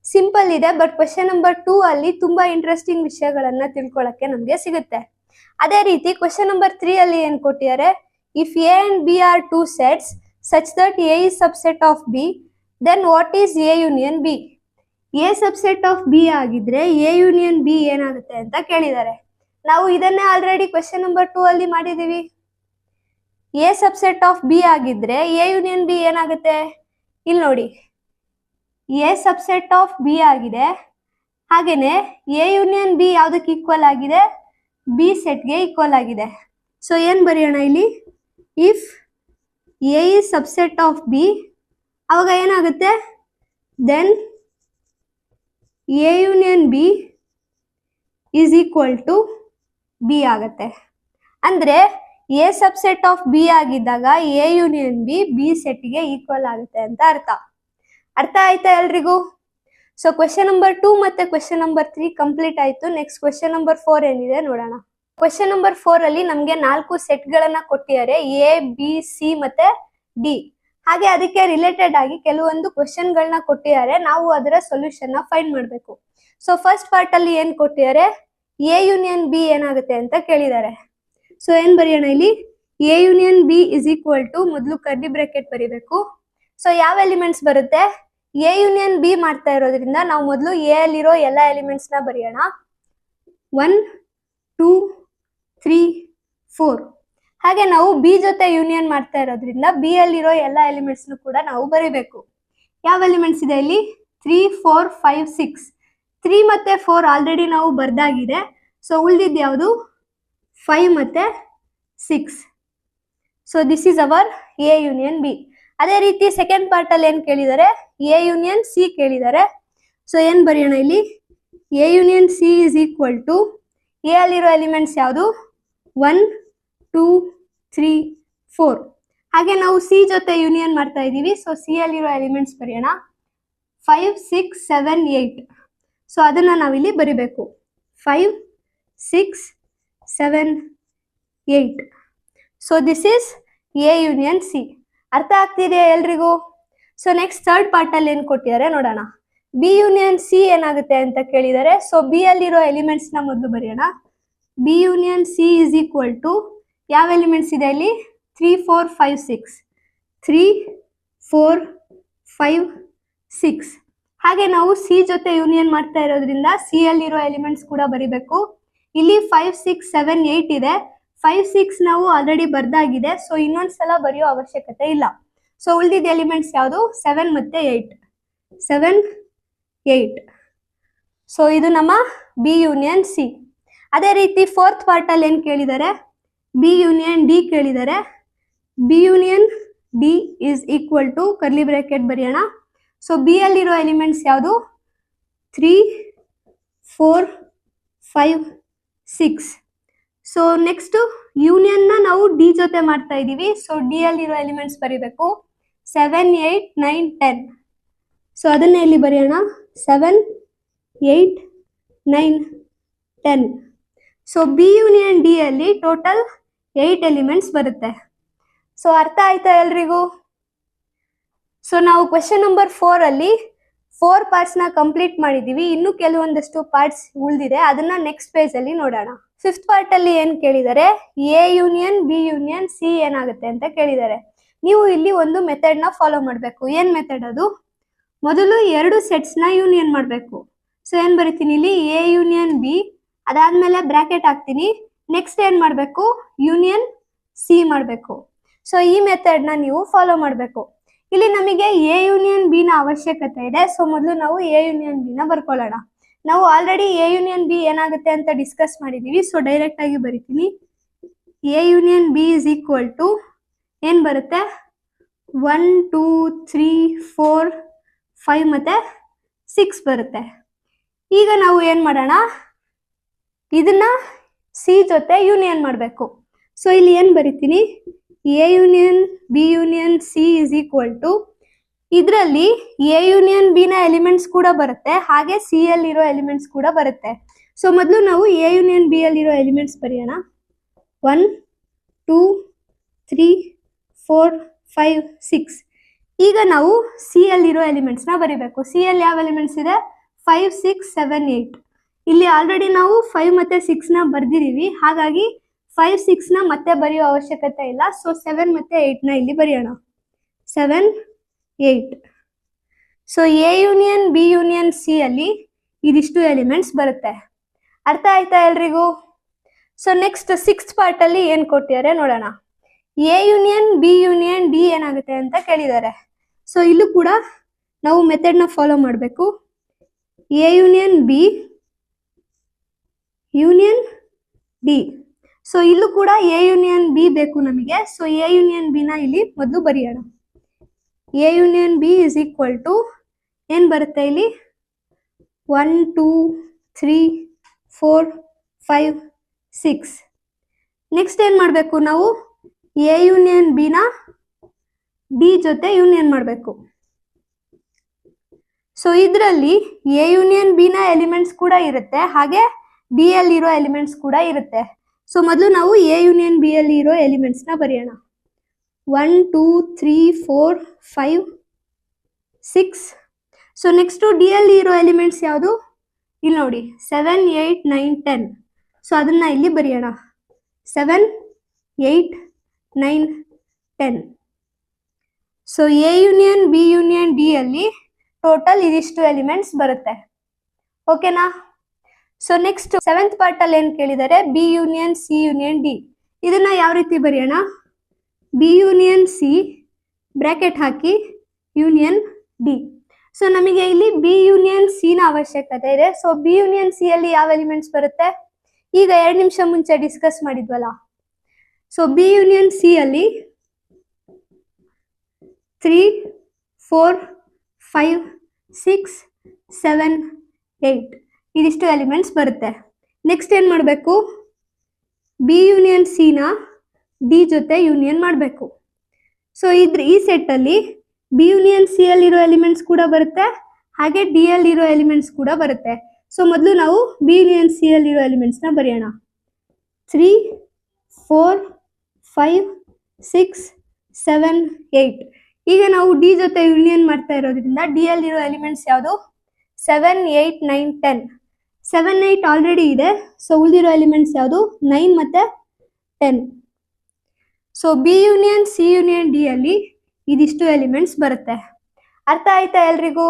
ಸಿಂಪಲ್ ಇದೆ, ಬಟ್ ಕ್ವೆಶ್ಚನ್ ನಂಬರ್ 2 ಅಲ್ಲಿ ತುಂಬಾ ಇಂಟ್ರೆಸ್ಟಿಂಗ್ ವಿಷಯಗಳನ್ನ ತಿಳ್ಕೊಳಕ್ಕೆ ನಮ್ಗೆ ಸಿಗುತ್ತೆ. ಅದೇ ರೀತಿ ಕ್ವೆಶ್ಚನ್ ನಂಬರ್ 3 ಅಲ್ಲಿ ಏನ್ ಕೊಟ್ಟಿದ್ದಾರೆ, if A and B are 2 sets such that A is subset of B, then what is A union B. A subset of B ಆಗಿದ್ರೆ ಎ ಯೂನಿಯನ್ ಬಿ ಏನಾಗುತ್ತೆ ಅಂತ ಕೇಳಿದ್ದಾರೆ. ನಾವು ಇದನ್ನೇ ಆಲ್ರೆಡಿ ಕ್ವೆಶ್ಚನ್ ನಂಬರ್ 2 ಅಲ್ಲಿ ಮಾಡಿದೀವಿ. ಎ ಸಬ್ಸೆಟ್ ಆಫ್ ಬಿ ಆಗಿದ್ರೆ A union B ಏನಾಗುತ್ತೆ, ಇಲ್ಲಿ ನೋಡಿ ಎ ಸಬ್ಸೆಟ್ ಆಫ್ ಬಿ ಆಗಿದೆ, ಹಾಗೇನೆ ಎ ಯೂನಿಯನ್ ಬಿ ಯಾವ್ದಕ್ಕೆ ಈಕ್ವಲ್ ಆಗಿದೆ, ಬಿ ಸೆಟ್ಗೆ ಈಕ್ವಲ್ ಆಗಿದೆ. ಸೊ ಏನ್ ಬರೆಯೋಣ ಇಲ್ಲಿ, if A is subset of B, ಅವಾಗ ಏನಾಗುತ್ತೆ, then A union B is equal to B ಆಗತ್ತೆ. ಅಂದ್ರೆ ಎ ಸಬ್ಸೆಟ್ ಆಫ್ ಬಿ ಆಗಿದ್ದಾಗ ಎ ಯೂನಿಯನ್ ಬಿ ಬಿ ಸೆಟ್ಗೆ ಈಕ್ವಲ್ ಆಗುತ್ತೆ ಅಂತ ಅರ್ಥ. ಅರ್ಥ ಆಯ್ತಾ ಎಲ್ರಿಗೂ? ಸೊ ಕ್ವೆಶ್ಚನ್ ನಂಬರ್ 2 ಮತ್ತೆ ಕ್ವೆಶ್ಚನ್ ನಂಬರ್ 3 ಕಂಪ್ಲೀಟ್ ಆಯ್ತು. ನೆಕ್ಸ್ಟ್ ಕ್ವೆಶ್ಚನ್ ನಂಬರ್ 4 ಏನಿದೆ ನೋಡೋಣ. ಕ್ವೆಶ್ಚನ್ ನಂಬರ್ 4 ಅಲ್ಲಿ ನಮ್ಗೆ 4 ಸೆಟ್ ಗಳನ್ನ ಕೊಟ್ಟಿದ್ದಾರೆ, ಎ ಬಿ ಸಿ ಮತ್ತೆ ಡಿ. ಹಾಗೆ ಅದಕ್ಕೆ ರಿಲೇಟೆಡ್ ಆಗಿ ಕೆಲವೊಂದು ಕ್ವೆಶ್ಚನ್ ಗಳನ್ನ ಕೊಟ್ಟಿದ್ದಾರೆ, ನಾವು ಅದರ ಸೊಲ್ಯೂಷನ್ ನ ಫೈಂಡ್ ಮಾಡಬೇಕು. ಸೊ ಫಸ್ಟ್ ಪಾರ್ಟ್ ಅಲ್ಲಿ ಏನ್ ಕೊಟ್ಟಿದ್ದಾರೆ, ಎ ಯೂನಿಯನ್ ಬಿ ಏನಾಗುತ್ತೆ ಅಂತ ಕೇಳಿದ್ದಾರೆ. ಸೊ ಏನ್ ಬರೆಯೋಣ ಇಲ್ಲಿ, A union B is equal to, ಮೊದಲು ಕರ್ಲಿ ಬ್ರಾಕೆಟ್ ಬರೀಬೇಕು. ಸೊ ಯಾವ ಎಲಿಮೆಂಟ್ಸ್ ಬರುತ್ತೆ, ಎ ಯೂನಿಯನ್ ಬಿ ಮಾಡ್ತಾ ಇರೋದ್ರಿಂದ ನಾವು ಮೊದಲು ಎ ಅಲ್ಲಿರೋ ಎಲ್ಲ ಎಲಿಮೆಂಟ್ಸ್ ನ ಬರೆಯೋಣ. 1 2 3 4. ಹಾಗೆ ನಾವು ಬಿ ಜೊತೆ ಯೂನಿಯನ್ ಮಾಡ್ತಾ ಇರೋದ್ರಿಂದ ಬಿ ಅಲ್ಲಿರೋ ಎಲ್ಲ ಎಲಿಮೆಂಟ್ಸ್ ಕೂಡ ನಾವು ಬರೀಬೇಕು. ಯಾವ ಎಲಿಮೆಂಟ್ಸ್ ಇದೆ ಇಲ್ಲಿ, 3 4 5 6. 3 ಮತ್ತೆ 4 ಆಲ್ರೆಡಿ ನಾವು ಬರ್ದಾಗಿದೆ. ಸೊ ಉಳಿದಿದ್ದು ಯಾವುದು, 5 ಮತ್ತೆ 6. So this is our A union B. ಅದೇ ರೀತಿ ಸೆಕೆಂಡ್ ಪಾರ್ಟ್ ಅಲ್ಲಿ ಏನ್ ಕೇಳಿದ್ದಾರೆ, ಎ ಯೂನಿಯನ್ ಸಿ ಕೇಳಿದ್ದಾರೆ. ಸೊ ಏನ್ ಬರೆಯೋಣ ಇಲ್ಲಿ, A union C is equal to, A ಅಲ್ಲಿರೋ ಎಲಿಮೆಂಟ್ಸ್ ಯಾವುದು, 1 2 3 4. ಹಾಗೆ ನಾವು ಸಿ ಜೊತೆ ಯೂನಿಯನ್ ಮಾಡ್ತಾ ಇದೀವಿ. ಸೊ ಸಿ ಅಲ್ಲಿರೋ ಎಲಿಮೆಂಟ್ಸ್ ಬರೆಯೋಣ, 5 6 7 8. ಸೊ ಅದನ್ನ ನಾವಿಲ್ಲಿ ಬರಿಬೇಕು, 5 6 7 8. So this is A union C. ಅರ್ಥ ಆಗ್ತಿದೆಯಾ ಎಲ್ರಿಗೂ? ಸೊ ನೆಕ್ಸ್ಟ್ ಥರ್ಡ್ ಪಾರ್ಟ್ ಅಲ್ಲಿ ಏನ್ ಕೊಟ್ಟಿದ್ದಾರೆ ನೋಡೋಣ. ಬಿ ಯೂನಿಯನ್ ಸಿ ಏನಾಗುತ್ತೆ ಅಂತ ಕೇಳಿದ್ದಾರೆ. ಸೊ ಬಿ ಅಲ್ಲಿರೋ ಎಲಿಮೆಂಟ್ಸ್ ನ ಮೊದಲು ಬರೆಯೋಣ. B union C is equal to, ಯಾವ ಎಲಿಮೆಂಟ್ಸ್ ಇದೆ ಇಲ್ಲಿ, 3 4 5 6. 3 4 5 6. ಹಾಗೆ ನಾವು ಸಿ ಜೊತೆ ಯೂನಿಯನ್ ಮಾಡ್ತಾ ಇರೋದ್ರಿಂದ ಸಿ ಅಲ್ಲಿರೋ ಎಲಿಮೆಂಟ್ಸ್ ಕೂಡ ಬರಿಬೇಕು. ಇಲ್ಲಿ 5 6 7 8 ಇದೆ. 5 6 ನಾವು ಆಲ್ರೆಡಿ ಬರ್ದಾಗಿದೆ. ಸೊ ಇನ್ನೊಂದ್ಸಲ ಬರೆಯೋ ಅವಶ್ಯಕತೆ ಇಲ್ಲ. ಸೊ ಉಳಿದಿದ್ದ ಎಲಿಮೆಂಟ್ಸ್ ಯಾವುದು, 7 ಮತ್ತೆ 8. 7 8. ಸೊ ಇದು ನಮ್ಮ ಬಿ ಯೂನಿಯನ್ ಸಿ. ಅದೇ ರೀತಿ ಫೋರ್ತ್ ಪಾರ್ಟ್ ಅಲ್ಲಿ ಏನ್ ಕೇಳಿದ್ದಾರೆ, ಬಿ ಯೂನಿಯನ್ ಡಿ ಕೇಳಿದ್ದಾರೆ. B union D is equal to, curly bracket ಬರೆಯೋಣ. ಸೊ ಬಿ ಅಲ್ಲಿರೋ ಎಲಿಮೆಂಟ್ಸ್ ಯಾವುದು, 3 4 5 6. ಸೊ ನೆಕ್ಸ್ಟ್ ಯೂನಿಯನ್ ನ ನಾವು ಡಿ ಜೊತೆ ಮಾಡ್ತಾ ಇದೀವಿ. ಸೊ ಡಿ ಅಲ್ಲಿರೋ ಎಲಿಮೆಂಟ್ಸ್ ಬರೀಬೇಕು, 7 8 9 10. ಸೊ ಅದನ್ನ ಇಲ್ಲಿ ಬರೆಯೋಣ, 7 8 9 10. ಸೊ ಬಿ ಯೂನಿಯನ್ ಡಿ ಅಲ್ಲಿ ಟೋಟಲ್ 8 ಎಲಿಮೆಂಟ್ಸ್ ಬರುತ್ತೆ. ಸೊ ಅರ್ಥ ಆಯ್ತಾ ಎಲ್ರಿಗೂ? ಸೊ ನಾವು ಕ್ವೆಶ್ಚನ್ ನಂಬರ್ 4 ಅಲ್ಲಿ 4 ಪಾರ್ಟ್ಸ್ ನ ಕಂಪ್ಲೀಟ್ ಮಾಡಿದೀವಿ. ಇನ್ನು ಕೆಲವೊಂದಷ್ಟು ಪಾರ್ಟ್ಸ್ ಉಳಿದಿದೆ, ಅದನ್ನ ನೆಕ್ಸ್ಟ್ ಪೇಜ್ ಅಲ್ಲಿ ನೋಡೋಣ. ಫಿಫ್ತ್ ಪಾರ್ಟ್ ಅಲ್ಲಿ ಏನ್ ಕೇಳಿದ್ದಾರೆ, A union B union C ಏನಾಗುತ್ತೆ ಅಂತ ಕೇಳಿದ್ದಾರೆ. ನೀವು ಇಲ್ಲಿ ಒಂದು ಮೆಥಡ್ ನ ಫಾಲೋ ಮಾಡಬೇಕು. ಏನ್ ಮೆಥಡ್ ಅದು, ಮೊದಲು 2 ಸೆಟ್ಸ್ ನ ಯೂನಿಯನ್ ಮಾಡಬೇಕು. ಸೊ ಏನ್ ಬರೀತೀನಿ ಇಲ್ಲಿ, ಎ ಯೂನಿಯನ್ ಬಿ, ಅದಾದ್ಮೇಲೆ ಬ್ರಾಕೆಟ್ ಹಾಕ್ತೀನಿ. ನೆಕ್ಸ್ಟ್ ಏನ್ ಮಾಡಬೇಕು, ಯೂನಿಯನ್ ಸಿ ಮಾಡಬೇಕು. ಸೊ ಈ ಮೆಥಡ್ ನ ನೀವು ಫಾಲೋ ಮಾಡಬೇಕು. ಇಲ್ಲಿ ನಮಗೆ ಎ ಯೂನಿಯನ್ ಬಿ ನ ಅವಶ್ಯಕತೆ ಇದೆ. ಸೊ ಮೊದಲು ನಾವು ಎ ಯೂನಿಯನ್ ಬಿ ನ ಬರ್ಕೊಳ್ಳೋಣ. ನಾವು ಆಲ್ರೆಡಿ ಎ ಯೂನಿಯನ್ ಬಿ ಏನಾಗುತ್ತೆ ಅಂತ ಡಿಸ್ಕಸ್ ಮಾಡಿದೀವಿ. ಸೊ ಡೈರೆಕ್ಟ್ ಆಗಿ ಬರಿತೀನಿ, A union B is equal to ಏನ್ ಬರುತ್ತೆ, 1 2 3 4 5 ಮತ್ತೆ 6 ಬರುತ್ತೆ. ಈಗ ನಾವು ಏನ್ ಮಾಡೋಣ, ಇದನ್ನ ಸಿ ಜೊತೆ ಯೂನಿಯನ್ ಮಾಡಬೇಕು. ಸೊ ಇಲ್ಲಿ ಏನ್ ಬರಿತೀನಿ, A union B union C is equal to, ಇದರಲ್ಲಿ ಎ ಯೂನಿಯನ್ ಬಿ ನ ಎಲಿಮೆಂಟ್ಸ್ ಕೂಡ ಬರುತ್ತೆ, ಹಾಗೆ ಸಿ ಅಲ್ಲಿರೋ ಎಲಿಮೆಂಟ್ಸ್ ಕೂಡ ಬರುತ್ತೆ. ಸೊ ಮೊದಲು ನಾವು ಎ ಯೂನಿಯನ್ ಬಿ ಅಲ್ಲಿರೋ ಎಲಿಮೆಂಟ್ಸ್ ಬರೆಯೋಣ. 1 2 3 4 5 6. ಈಗ ನಾವು ಸಿ ಅಲ್ಲಿರೋ ಎಲಿಮೆಂಟ್ಸ್ ನ ಬರಿಬೇಕು. ಸಿ ಅಲ್ಲಿ ಯಾವ ಎಲಿಮೆಂಟ್ಸ್ ಇದೆ, 5 6 7 8. ಇಲ್ಲಿ ಆಲ್ರೆಡಿ ನಾವು 5 ಮತ್ತೆ 6 ನ ಬರ್ದಿದೀವಿ, ಹಾಗಾಗಿ 5 6 ನ ಮತ್ತೆ ಬರೆಯೋ ಅವಶ್ಯಕತೆ ಇಲ್ಲ. ಸೊ 7 ಮತ್ತೆ 8 ನ ಇಲ್ಲಿ ಬರೆಯೋಣ, 7 8. So A union B union C ಅಲ್ಲಿ ಇದಿಷ್ಟು ಎಲಿಮೆಂಟ್ಸ್ ಬರುತ್ತೆ. ಅರ್ಥ ಆಯ್ತಾ ಎಲ್ರಿಗೂ? ಸೊ ನೆಕ್ಸ್ಟ್ ಸಿಕ್ಸ್ತ್ ಪಾರ್ಟ್ ಅಲ್ಲಿ ಏನ್ ಕೊಟ್ಟಿದ್ದಾರೆ ನೋಡೋಣ. A union B union D ಏನಾಗುತ್ತೆ ಅಂತ ಕೇಳಿದ್ದಾರೆ. ಸೊ ಇಲ್ಲೂ ಕೂಡ ನಾವು ಮೆಥಡ್ ನ ಫಾಲೋ ಮಾಡಬೇಕು. A union B union D. So ಇಲ್ಲೂ ಕೂಡ ಎ ಯೂನಿಯನ್ ಬಿ ಬೇಕು ನಮಗೆ. ಸೊ ಎ ಯೂನಿಯನ್ ಬಿ ನ ಇಲ್ಲಿ ಮೊದಲು ಬರೆಯೋಣ. A union B is equal to ಏನ್ ಬರುತ್ತೆ ಇಲ್ಲಿ, 1 2 3 4 5 6. ನೆಕ್ಸ್ಟ್ ಏನ್ ಮಾಡಬೇಕು ನಾವು, ಎ ಯೂನಿಯನ್ ಬಿ ನ ಡಿ ಜೊತೆ ಯೂನಿಯನ್ ಮಾಡಬೇಕು. ಸೊ ಇದರಲ್ಲಿ ಎ ಯೂನಿಯನ್ ಬಿ ನ ಎಲಿಮೆಂಟ್ಸ್ ಕೂಡ ಇರುತ್ತೆ, ಹಾಗೆ ಡಿ ಅಲ್ಲಿ ಇರೋ ಎಲಿಮೆಂಟ್ಸ್ ಕೂಡ ಇರುತ್ತೆ. ಸೊ ಮೊದಲು ನಾವು ಎ ಯೂನಿಯನ್ ಬಿ ಅಲ್ಲಿ ಇರೋ ಎಲಿಮೆಂಟ್ಸ್ ನ ಬರೆಯೋಣ. 1 2 3 4 5 6. ಸೊ ನೆಕ್ಸ್ಟ್ ಡಿ ಅಲ್ಲಿ ಇರೋ ಎಲಿಮೆಂಟ್ಸ್ ಯಾವುದು? ಇಲ್ಲಿ ನೋಡಿ 7 8 9 10. ಸೊ ಅದನ್ನ ಇಲ್ಲಿ ಬರೆಯೋಣ. 7 8 9 10. So A union B union D ಅಲ್ಲಿ ಟೋಟಲ್ ಇದಿಷ್ಟು ಎಲಿಮೆಂಟ್ಸ್ ಬರುತ್ತೆ. ಓಕೆನಾ? ಸೊ ನೆಕ್ಸ್ಟ್ 7th ಪಾರ್ಟ್ ಅಲ್ಲಿ ಏನ್ ಕೇಳಿದರೆ B union C union D. ಇದನ್ನ ಯಾವ ರೀತಿ ಬರೆಯೋಣ? ಬಿ ಯೂನಿಯನ್ ಸಿ ಬ್ರಾಕೆಟ್ ಹಾಕಿ ಯೂನಿಯನ್ ಡಿ. ಸೊ ನಮಗೆ ಇಲ್ಲಿ ಬಿ ಯೂನಿಯನ್ ಸಿ ನ ಅವಶ್ಯಕತೆ ಇದೆ. ಸೊ ಬಿ ಯೂನಿಯನ್ ಸಿ ಅಲ್ಲಿ ಯಾವ ಎಲಿಮೆಂಟ್ಸ್ ಬರುತ್ತೆ? ಈಗ 2 ನಿಮಿಷ ಮುಂಚೆ ಡಿಸ್ಕಸ್ ಮಾಡಿದ್ವಲ್ಲ. ಸೊ ಬಿ ಯೂನಿಯನ್ ಸಿ ಅಲ್ಲಿ 3 4 5 6 7 8 ಇದಿಷ್ಟು ಎಲಿಮೆಂಟ್ಸ್ ಬರುತ್ತೆ. ನೆಕ್ಸ್ಟ್ ಏನ್ ಮಾಡಬೇಕು? ಬಿ ಯೂನಿಯನ್ ಸಿ ನ ಡಿ ಜೊತೆ ಯೂನಿಯನ್ ಮಾಡಬೇಕು. ಸೊ ಈ ಸೆಟ್ ಅಲ್ಲಿ ಬಿ ಯೂನಿಯನ್ ಸಿ ಅಲ್ಲಿರೋ ಎಲಿಮೆಂಟ್ಸ್ ಕೂಡ ಬರುತ್ತೆ, ಹಾಗೆ ಡಿ ಅಲ್ಲಿರೋ ಎಲಿಮೆಂಟ್ಸ್ ಕೂಡ ಬರುತ್ತೆ. ಸೊ ಮೊದಲು ನಾವು ಬಿ ಯೂನಿಯನ್ ಸಿ ಅಲ್ಲಿರೋ ಎಲಿಮೆಂಟ್ಸ್ ನ ಬರೆಯೋಣ. 3 4 5 6 7 8. ಈಗ ನಾವು ಡಿ ಜೊತೆ ಯೂನಿಯನ್ ಮಾಡ್ತಾ ಇರೋದ್ರಿಂದ ಡಿ ಅಲ್ಲಿರೋ ಎಲಿಮೆಂಟ್ಸ್ ಯಾವುದು? 7 8 9 10. 7 8 ಆಲ್ರೆಡಿ ಇದೆ. ಸೊ ಉಳಿದಿರೋ ಎಲಿಮೆಂಟ್ಸ್ ಯಾವುದು? 9 ಮತ್ತೆ 10. So B union C union D ಅಲ್ಲಿ ಇದಿಷ್ಟು ಎಲಿಮೆಂಟ್ಸ್ ಬರುತ್ತೆ. ಅರ್ಥ ಆಯ್ತಾ ಎಲ್ರಿಗೂ?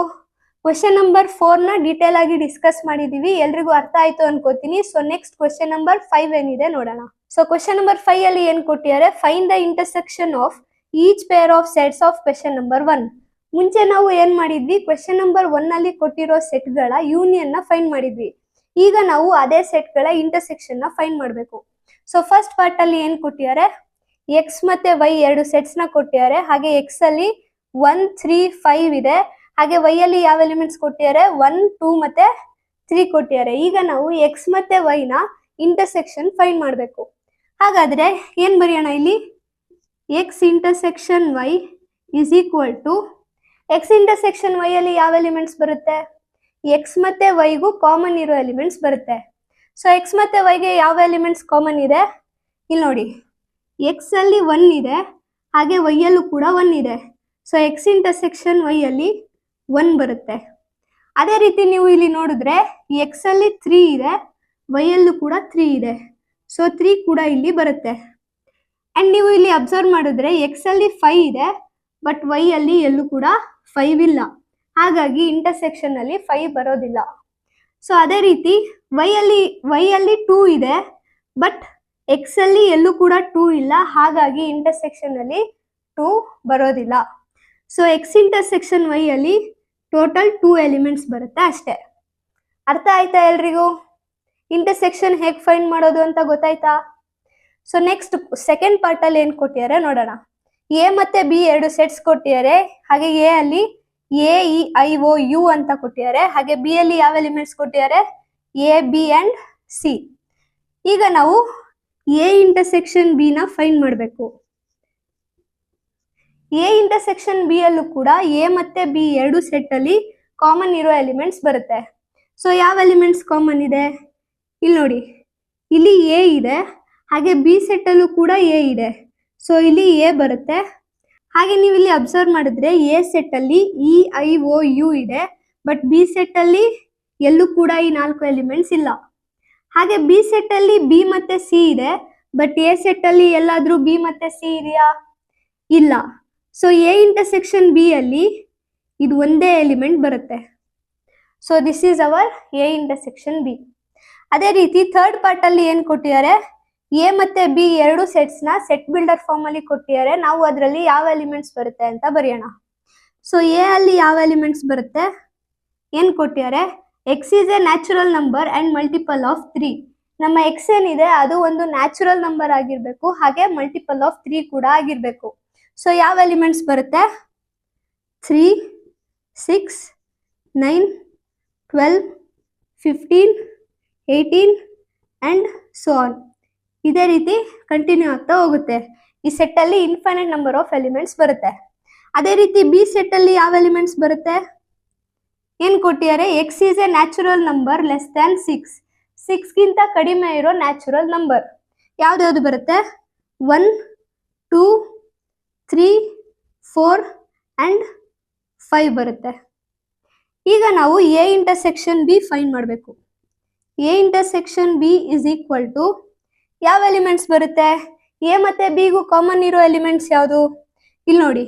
ಕ್ವೆಶ್ಚನ್ ನಂಬರ್ 4 ನ ಡೀಟೇಲ್ ಆಗಿ ಡಿಸ್ಕಸ್ ಮಾಡಿದೀವಿ. ಎಲ್ರಿಗೂ ಅರ್ಥ ಆಯ್ತು ಅನ್ಕೋತೀನಿ. ಸೊ ನೆಕ್ಸ್ಟ್ ಕ್ವೆಶ್ಚನ್ ನಂಬರ್ 5 ಏನಿದೆ ನೋಡೋಣ. ಸೊ ಕ್ವೆಶ್ಚನ್ ನಂಬರ್ 5 ಅಲ್ಲಿ ಏನ್ ಕೊಟ್ಟಿದ್ದಾರೆ? Find the intersection of each pair of sets of question number 1. ಮುಂಚೆ ನಾವು ಏನ್ ಮಾಡಿದ್ವಿ? ಕ್ವೆಶ್ಚನ್ ನಂಬರ್ 1 ಅಲ್ಲಿ ಕೊಟ್ಟಿರೋ ಸೆಟ್ಗಳ ಯೂನಿಯನ್ ನ ಫೈಂಡ್ ಮಾಡಿದ್ವಿ. ಈಗ ನಾವು ಅದೇ ಸೆಟ್ಗಳ ಇಂಟರ್ಸೆಕ್ಷನ್ ನ ಫೈಂಡ್ ಮಾಡಬೇಕು. ಸೊ ಫಸ್ಟ್ ಪಾರ್ಟ್ ಅಲ್ಲಿ ಏನ್ ಕೊಟ್ಟಿದ್ದಾರೆ? ಎಕ್ಸ್ ಮತ್ತೆ ವೈ 2 ಸೆಟ್ಸ್ ನ ಕೊಟ್ಟಿದ್ದಾರೆ. ಹಾಗೆ ಎಕ್ಸ್ ಅಲ್ಲಿ 1 3 5 ಇದೆ. ಹಾಗೆ ವೈ ಅಲ್ಲಿ ಯಾವ ಎಲಿಮೆಂಟ್ಸ್ ಕೊಟ್ಟಿದ್ದಾರೆ? 1 2 ಮತ್ತೆ 3 ಕೊಟ್ಟಿದ್ದಾರೆ. ಈಗ ನಾವು ಎಕ್ಸ್ ಮತ್ತೆ ವೈ ನ ಇಂಟರ್ಸೆಕ್ಷನ್ ಫೈಂಡ್ ಮಾಡಬೇಕು. ಹಾಗಾದ್ರೆ ಏನ್ ಬರೆಯೋಣ ಇಲ್ಲಿ? X intersection Y is equal to X intersection Y ಅಲ್ಲಿ ಯಾವ ಎಲಿಮೆಂಟ್ಸ್ ಬರುತ್ತೆ? ಎಕ್ಸ್ ಮತ್ತೆ ವೈಗೂ ಕಾಮನ್ ಇರೋ ಎಲಿಮೆಂಟ್ಸ್ ಬರುತ್ತೆ. ಸೊ ಎಕ್ಸ್ ಮತ್ತೆ ವೈಗೆ ಯಾವ ಎಲಿಮೆಂಟ್ಸ್ ಕಾಮನ್ ಇದೆ? ಇಲ್ಲಿ ನೋಡಿ, ಎಕ್ಸ್ ಅಲ್ಲಿ 1 ಇದೆ, ಹಾಗೆ ವೈ ಅಲ್ಲೂ ಕೂಡ 1 ಇದೆ. ಸೊ ಎಕ್ಸ್ ಇಂಟರ್ಸೆಕ್ಷನ್ ವೈ ಅಲ್ಲಿ 1 ಬರುತ್ತೆ. ಅದೇ ರೀತಿ ನೀವು ಇಲ್ಲಿ ನೋಡಿದ್ರೆ ಎಕ್ಸ್ ಅಲ್ಲಿ 3 ಇದೆ, ವೈ ಅಲ್ಲೂ ಕೂಡ 3 ಇದೆ. ಸೊ 3 ಕೂಡ ಇಲ್ಲಿ ಬರುತ್ತೆ. ಅಂಡ್ ನೀವು ಇಲ್ಲಿ ಅಬ್ಸರ್ವ್ ಮಾಡಿದ್ರೆ ಎಕ್ಸ್ ಅಲ್ಲಿ 5 ಇದೆ, ಬಟ್ ವೈ ಅಲ್ಲಿ ಎಲ್ಲೂ ಕೂಡ 5 ಇಲ್ಲ. ಹಾಗಾಗಿ ಇಂಟರ್ಸೆಕ್ಷನ್ ಅಲ್ಲಿ 5 ಬರೋದಿಲ್ಲ. ಸೊ ಅದೇ ರೀತಿ ವೈ ಅಲ್ಲಿ 2 ಇದೆ, ಬಟ್ ಎಕ್ಸ್ ಅಲ್ಲಿ ಎಲ್ಲೂ ಕೂಡ 2 ಇಲ್ಲ. ಹಾಗಾಗಿ ಇಂಟರ್ಸೆಕ್ಷನ್ ಅಲ್ಲಿ 2 ಬರೋದಿಲ್ಲ. ಸೊ ಎಕ್ಸ್ ಇಂಟರ್ಸೆಕ್ಷನ್ ವೈ ಅಲ್ಲಿ ಟೋಟಲ್ 2 ಎಲಿಮೆಂಟ್ಸ್ ಬರುತ್ತೆ ಅಷ್ಟೇ. ಅರ್ಥ ಆಯ್ತಾ ಎಲ್ರಿಗೂ? ಇಂಟರ್ಸೆಕ್ಷನ್ ಹೇಗೆ ಫೈಂಡ್ ಮಾಡೋದು ಅಂತ ಗೊತ್ತಾಯ್ತಾ? ಸೊ ನೆಕ್ಸ್ಟ್ ಸೆಕೆಂಡ್ ಪಾರ್ಟ್ ಅಲ್ಲಿ ಏನ್ ಕೊಟ್ಟಿದ್ದಾರೆ ನೋಡೋಣ. ಎ ಮತ್ತೆ ಬಿ 2 ಸೆಟ್ಸ್ ಕೊಟ್ಟಿದ್ದಾರೆ. ಹಾಗೆ ಎ ಅಲ್ಲಿ A E I O U ಅಂತ ಕೊಟ್ಟಿದ್ದಾರೆ. ಹಾಗೆ ಬಿ ಅಲ್ಲಿ ಯಾವ ಎಲಿಮೆಂಟ್ಸ್ ಕೊಟ್ಟಿದ್ದಾರೆ? A B and C. ಈಗ ನಾವು ಎ ಇಂಟರ್ಸೆಕ್ಷನ್ ಬಿ ನ ಫೈಂಡ್ ಮಾಡಬೇಕು. ಎ ಇಂಟರ್ಸೆಕ್ಷನ್ ಬಿ ಅಲ್ಲೂ ಕೂಡ ಎ ಮತ್ತೆ ಬಿ 2 ಸೆಟ್ ಅಲ್ಲಿ ಕಾಮನ್ ಇರೋ ಎಲಿಮೆಂಟ್ಸ್ ಬರುತ್ತೆ. ಸೊ ಯಾವ ಎಲಿಮೆಂಟ್ಸ್ ಕಾಮನ್ ಇದೆ? ಇಲ್ಲಿ ನೋಡಿ, ಇಲ್ಲಿ ಎ ಇದೆ, ಹಾಗೆ ಬಿ ಸೆಟ್ ಅಲ್ಲೂ ಕೂಡ ಎ ಇದೆ. ಸೊ ಇಲ್ಲಿ ಎ ಬರುತ್ತೆ. ಹಾಗೆ ನೀವು ಇಲ್ಲಿ ಅಬ್ಸರ್ವ್ ಮಾಡಿದ್ರೆ ಎ ಸೆಟ್ ಅಲ್ಲಿ ಇ ಐ ಒ ಯು ಇದೆ, ಬಟ್ ಬಿ ಸೆಟ್ ಅಲ್ಲಿ ಎಲ್ಲೂ ಕೂಡ ಈ 4 ಎಲಿಮೆಂಟ್ಸ್ ಇಲ್ಲ. ಹಾಗೆ ಬಿ ಸೆಟ್ ಅಲ್ಲಿ ಬಿ ಮತ್ತೆ ಸಿ ಇದೆ, ಬಟ್ ಎ ಸೆಟ್ ಅಲ್ಲಿ ಎಲ್ಲಾದ್ರೂ ಬಿ ಮತ್ತೆ ಸಿ ಇದೆಯಾ? ಇಲ್ಲ. ಸೊ ಎ ಇಂಟರ್ಸೆಕ್ಷನ್ ಬಿ ಅಲ್ಲಿ ಇದು ಒಂದೇ ಎಲಿಮೆಂಟ್ ಬರುತ್ತೆ. So this is hour A intersection B. ಅದೇ ರೀತಿ ಥರ್ಡ್ ಪಾರ್ಟ್ ಅಲ್ಲಿ ಏನ್ ಕೊಟ್ಟಿದ್ದಾರೆ? ಎ ಮತ್ತೆ ಬಿ 2 ಸೆಟ್ಸ್ ನ ಸೆಟ್ ಬಿಲ್ಡರ್ ಫಾರ್ಮ್ ಅಲ್ಲಿ ಕೊಟ್ಟಿದ್ದಾರೆ. ನಾವು ಅದರಲ್ಲಿ ಯಾವ ಎಲಿಮೆಂಟ್ಸ್ ಬರುತ್ತೆ ಅಂತ ಬರೆಯೋಣ. ಸೊ ಎ ಅಲ್ಲಿ ಯಾವ ಎಲಿಮೆಂಟ್ಸ್ ಬರುತ್ತೆ? ಏನ್ ಕೊಟ್ಟಿದ್ದಾರೆ? X is a natural number and multiple of 3. ನಮ್ಮ ಎಕ್ಸ್ ಏನಿದೆ ಅದು ಒಂದು ನ್ಯಾಚುರಲ್ ನಂಬರ್ ಆಗಿರ್ಬೇಕು, ಹಾಗೆ ಮಲ್ಟಿಪಲ್ ಆಫ್ 3 ಕೂಡ ಆಗಿರ್ಬೇಕು. ಸೊ ಯಾವ ಎಲಿಮೆಂಟ್ಸ್ ಬರುತ್ತೆ? 3 6 9 12 15 18 ಅಂಡ್ ಸೋ ಆನ್. ಇದೇ ರೀತಿ ಕಂಟಿನ್ಯೂ ಆಗ್ತಾ ಹೋಗುತ್ತೆ. ಈ ಸೆಟ್ ಅಲ್ಲಿ ಇನ್ಫೈನೈಟ್ ನಂಬರ್ ಆಫ್ ಎಲಿಮೆಂಟ್ಸ್ ಬರುತ್ತೆ. ಅದೇ ರೀತಿ ಬಿ ಸೆಟ್ ಅಲ್ಲಿ ಯಾವ ಎಲಿಮೆಂಟ್ಸ್ ಬರುತ್ತೆ? ಏನು ಕೊಟ್ಟಿದ್ದಾರೆ, X is a natural number less than 6. 6ಗಿಂತ ಕಡಿಮೆ ಇರೋ ನ್ಯಾಚುರಲ್ ನಂಬರ್ ಯಾವ್ದು ಬರುತ್ತೆ, 1, 2, 3, 4 ಆ್ಯಂಡ್ 5 ಬರುತ್ತೆ. ಈಗ ನಾವು ಎ ಇಂಟರ್ಸೆಕ್ಷನ್ ಬಿ ಫೈಂಡ್ ಮಾಡಬೇಕು. A intersection B is equal to ಯಾವ ಎಲಿಮೆಂಟ್ಸ್ ಬರುತ್ತೆ, ಎ ಮತ್ತು ಬಿಗೂ ಕಾಮನ್ ಇರೋ ಎಲಿಮೆಂಟ್ಸ್ ಯಾವುದು, ಇಲ್ಲಿ ನೋಡಿ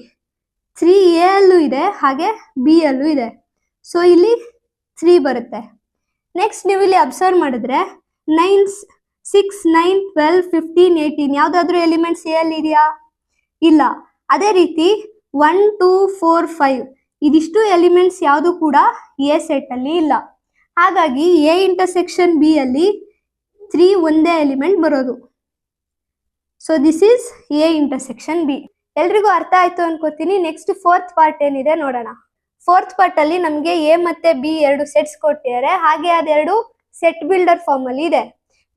3 ಎ ಅಲ್ಲೂ ಇದೆ ಹಾಗೆ ಬಿ ಅಲ್ಲೂ ಇದೆ. ಸೊ ಇಲ್ಲಿ 3 ಬರುತ್ತೆ. ನೆಕ್ಸ್ಟ್ ನೀವು ಇಲ್ಲಿ ಅಬ್ಸರ್ವ್ ಮಾಡಿದ್ರೆ 9, 6, 9, 12, 15, 18 ಯಾವುದಾದ್ರೂ ಎಲಿಮೆಂಟ್ಸ್ ಎ ಅಲ್ಲಿ ಇದೆಯಾ, ಇಲ್ಲ. ಅದೇ ರೀತಿ 1, 2, 4, 5 ಇದಿಷ್ಟು ಎಲಿಮೆಂಟ್ಸ್ ಯಾವುದು ಕೂಡ ಎ ಸೆಟ್ ಅಲ್ಲಿ ಇಲ್ಲ. ಹಾಗಾಗಿ ಎ ಇಂಟರ್ಸೆಕ್ಷನ್ ಬಿ ಅಲ್ಲಿ 3 ಒಂದೇ ಎಲಿಮೆಂಟ್ ಬರೋದು. So this is A intersection B. ಎಲ್ರಿಗೂ ಅರ್ಥ ಆಯ್ತು ಅನ್ಕೋತೀನಿ. ನೆಕ್ಸ್ಟ್ ಫೋರ್ತ್ ಪಾರ್ಟ್ ಏನಿದೆ ನೋಡೋಣ. ಫೋರ್ತ್ ಪಾರ್ಟ್ ಅಲ್ಲಿ ನಮಗೆ ಎ ಮತ್ತೆ ಬಿ 2 ಸೆಟ್ಸ್ ಕೊಟ್ಟಿದ್ದಾರೆ, ಹಾಗೆ ಅದೆರಡು ಸೆಟ್ ಬಿಲ್ಡರ್ ಫಾರ್ಮ್ ಅಲ್ಲಿ ಇದೆ.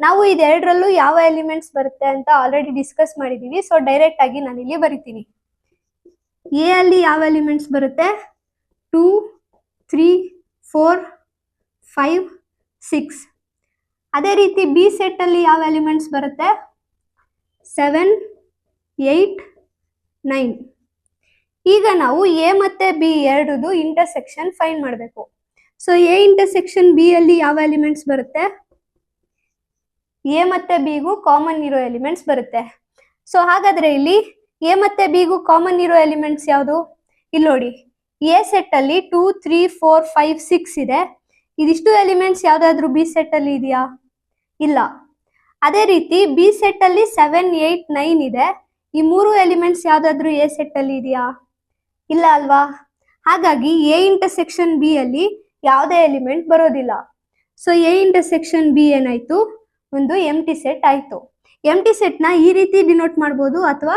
ನಾವು ಇದೆರಡರಲ್ಲೂ ಯಾವ ಎಲಿಮೆಂಟ್ಸ್ ಬರುತ್ತೆ ಅಂತ ಆಲ್ರೆಡಿ ಡಿಸ್ಕಸ್ ಮಾಡಿದೀವಿ. ಸೊ ಡೈರೆಕ್ಟ್ ಆಗಿ ನಾನು ಇಲ್ಲಿ ಬರಿತೀನಿ. ಎ ಅಲ್ಲಿ ಯಾವ ಎಲಿಮೆಂಟ್ಸ್ ಬರುತ್ತೆ, 2, 3, 4, 5, 6. ಅದೇ ರೀತಿ ಬಿ ಸೆಟ್ ಅಲ್ಲಿ ಯಾವ ಎಲಿಮೆಂಟ್ಸ್ ಬರುತ್ತೆ, 7, 8, 9. ಈಗ ನಾವು ಎ ಮತ್ತೆ ಬಿ ಎರಡದು ಇಂಟರ್ಸೆಕ್ಷನ್ ಫೈಂಡ್ ಮಾಡಬೇಕು. ಸೊ ಎ ಇಂಟರ್ಸೆಕ್ಷನ್ ಬಿ ಅಲ್ಲಿ ಯಾವ ಎಲಿಮೆಂಟ್ಸ್ ಬರುತ್ತೆ, ಎ ಮತ್ತೆ ಬಿಗೂ ಕಾಮನ್ ಇರೋ ಎಲಿಮೆಂಟ್ಸ್ ಬರುತ್ತೆ. ಸೊ ಹಾಗಾದ್ರೆ ಇಲ್ಲಿ ಎ ಮತ್ತೆ ಬಿಗೂ ಕಾಮನ್ ಇರೋ ಎಲಿಮೆಂಟ್ಸ್ ಯಾವುದು, ಇಲ್ಲಿ ನೋಡಿ ಎ ಸೆಟ್ ಅಲ್ಲಿ 2, 3, 4, 5, 6 ಇದೆ. ಇದಿಷ್ಟು ಎಲಿಮೆಂಟ್ಸ್ ಯಾವ್ದಾದ್ರು ಬಿ ಸೆಟ್ ಅಲ್ಲಿ ಇದೆಯಾ, ಇಲ್ಲ. ಅದೇ ರೀತಿ ಬಿ ಸೆಟ್ ಅಲ್ಲಿ 7, 8, 9 ಇದೆ. ಈ 3 ಎಲಿಮೆಂಟ್ಸ್ ಯಾವ್ದಾದ್ರು ಎ ಸೆಟ್ ಅಲ್ಲಿ ಇದೆಯಾ, ಇಲ್ಲ ಅಲ್ವಾ. ಹಾಗಾಗಿ ಎ ಇಂಟರ್ಸೆಕ್ಷನ್ ಬಿ ಅಲ್ಲಿ ಯಾವುದೇ ಎಲಿಮೆಂಟ್ ಬರೋದಿಲ್ಲ. ಸೊ ಎ ಇಂಟರ್ಸೆಕ್ಷನ್ ಬಿ ಏನಾಯ್ತು, ಒಂದು ಎಂಟಿ ಸೆಟ್ ಆಯ್ತು. ಎಂಟಿ ಸೆಟ್ ನ ಈ ರೀತಿ ಡಿನೋಟ್ ಮಾಡಬಹುದು ಅಥವಾ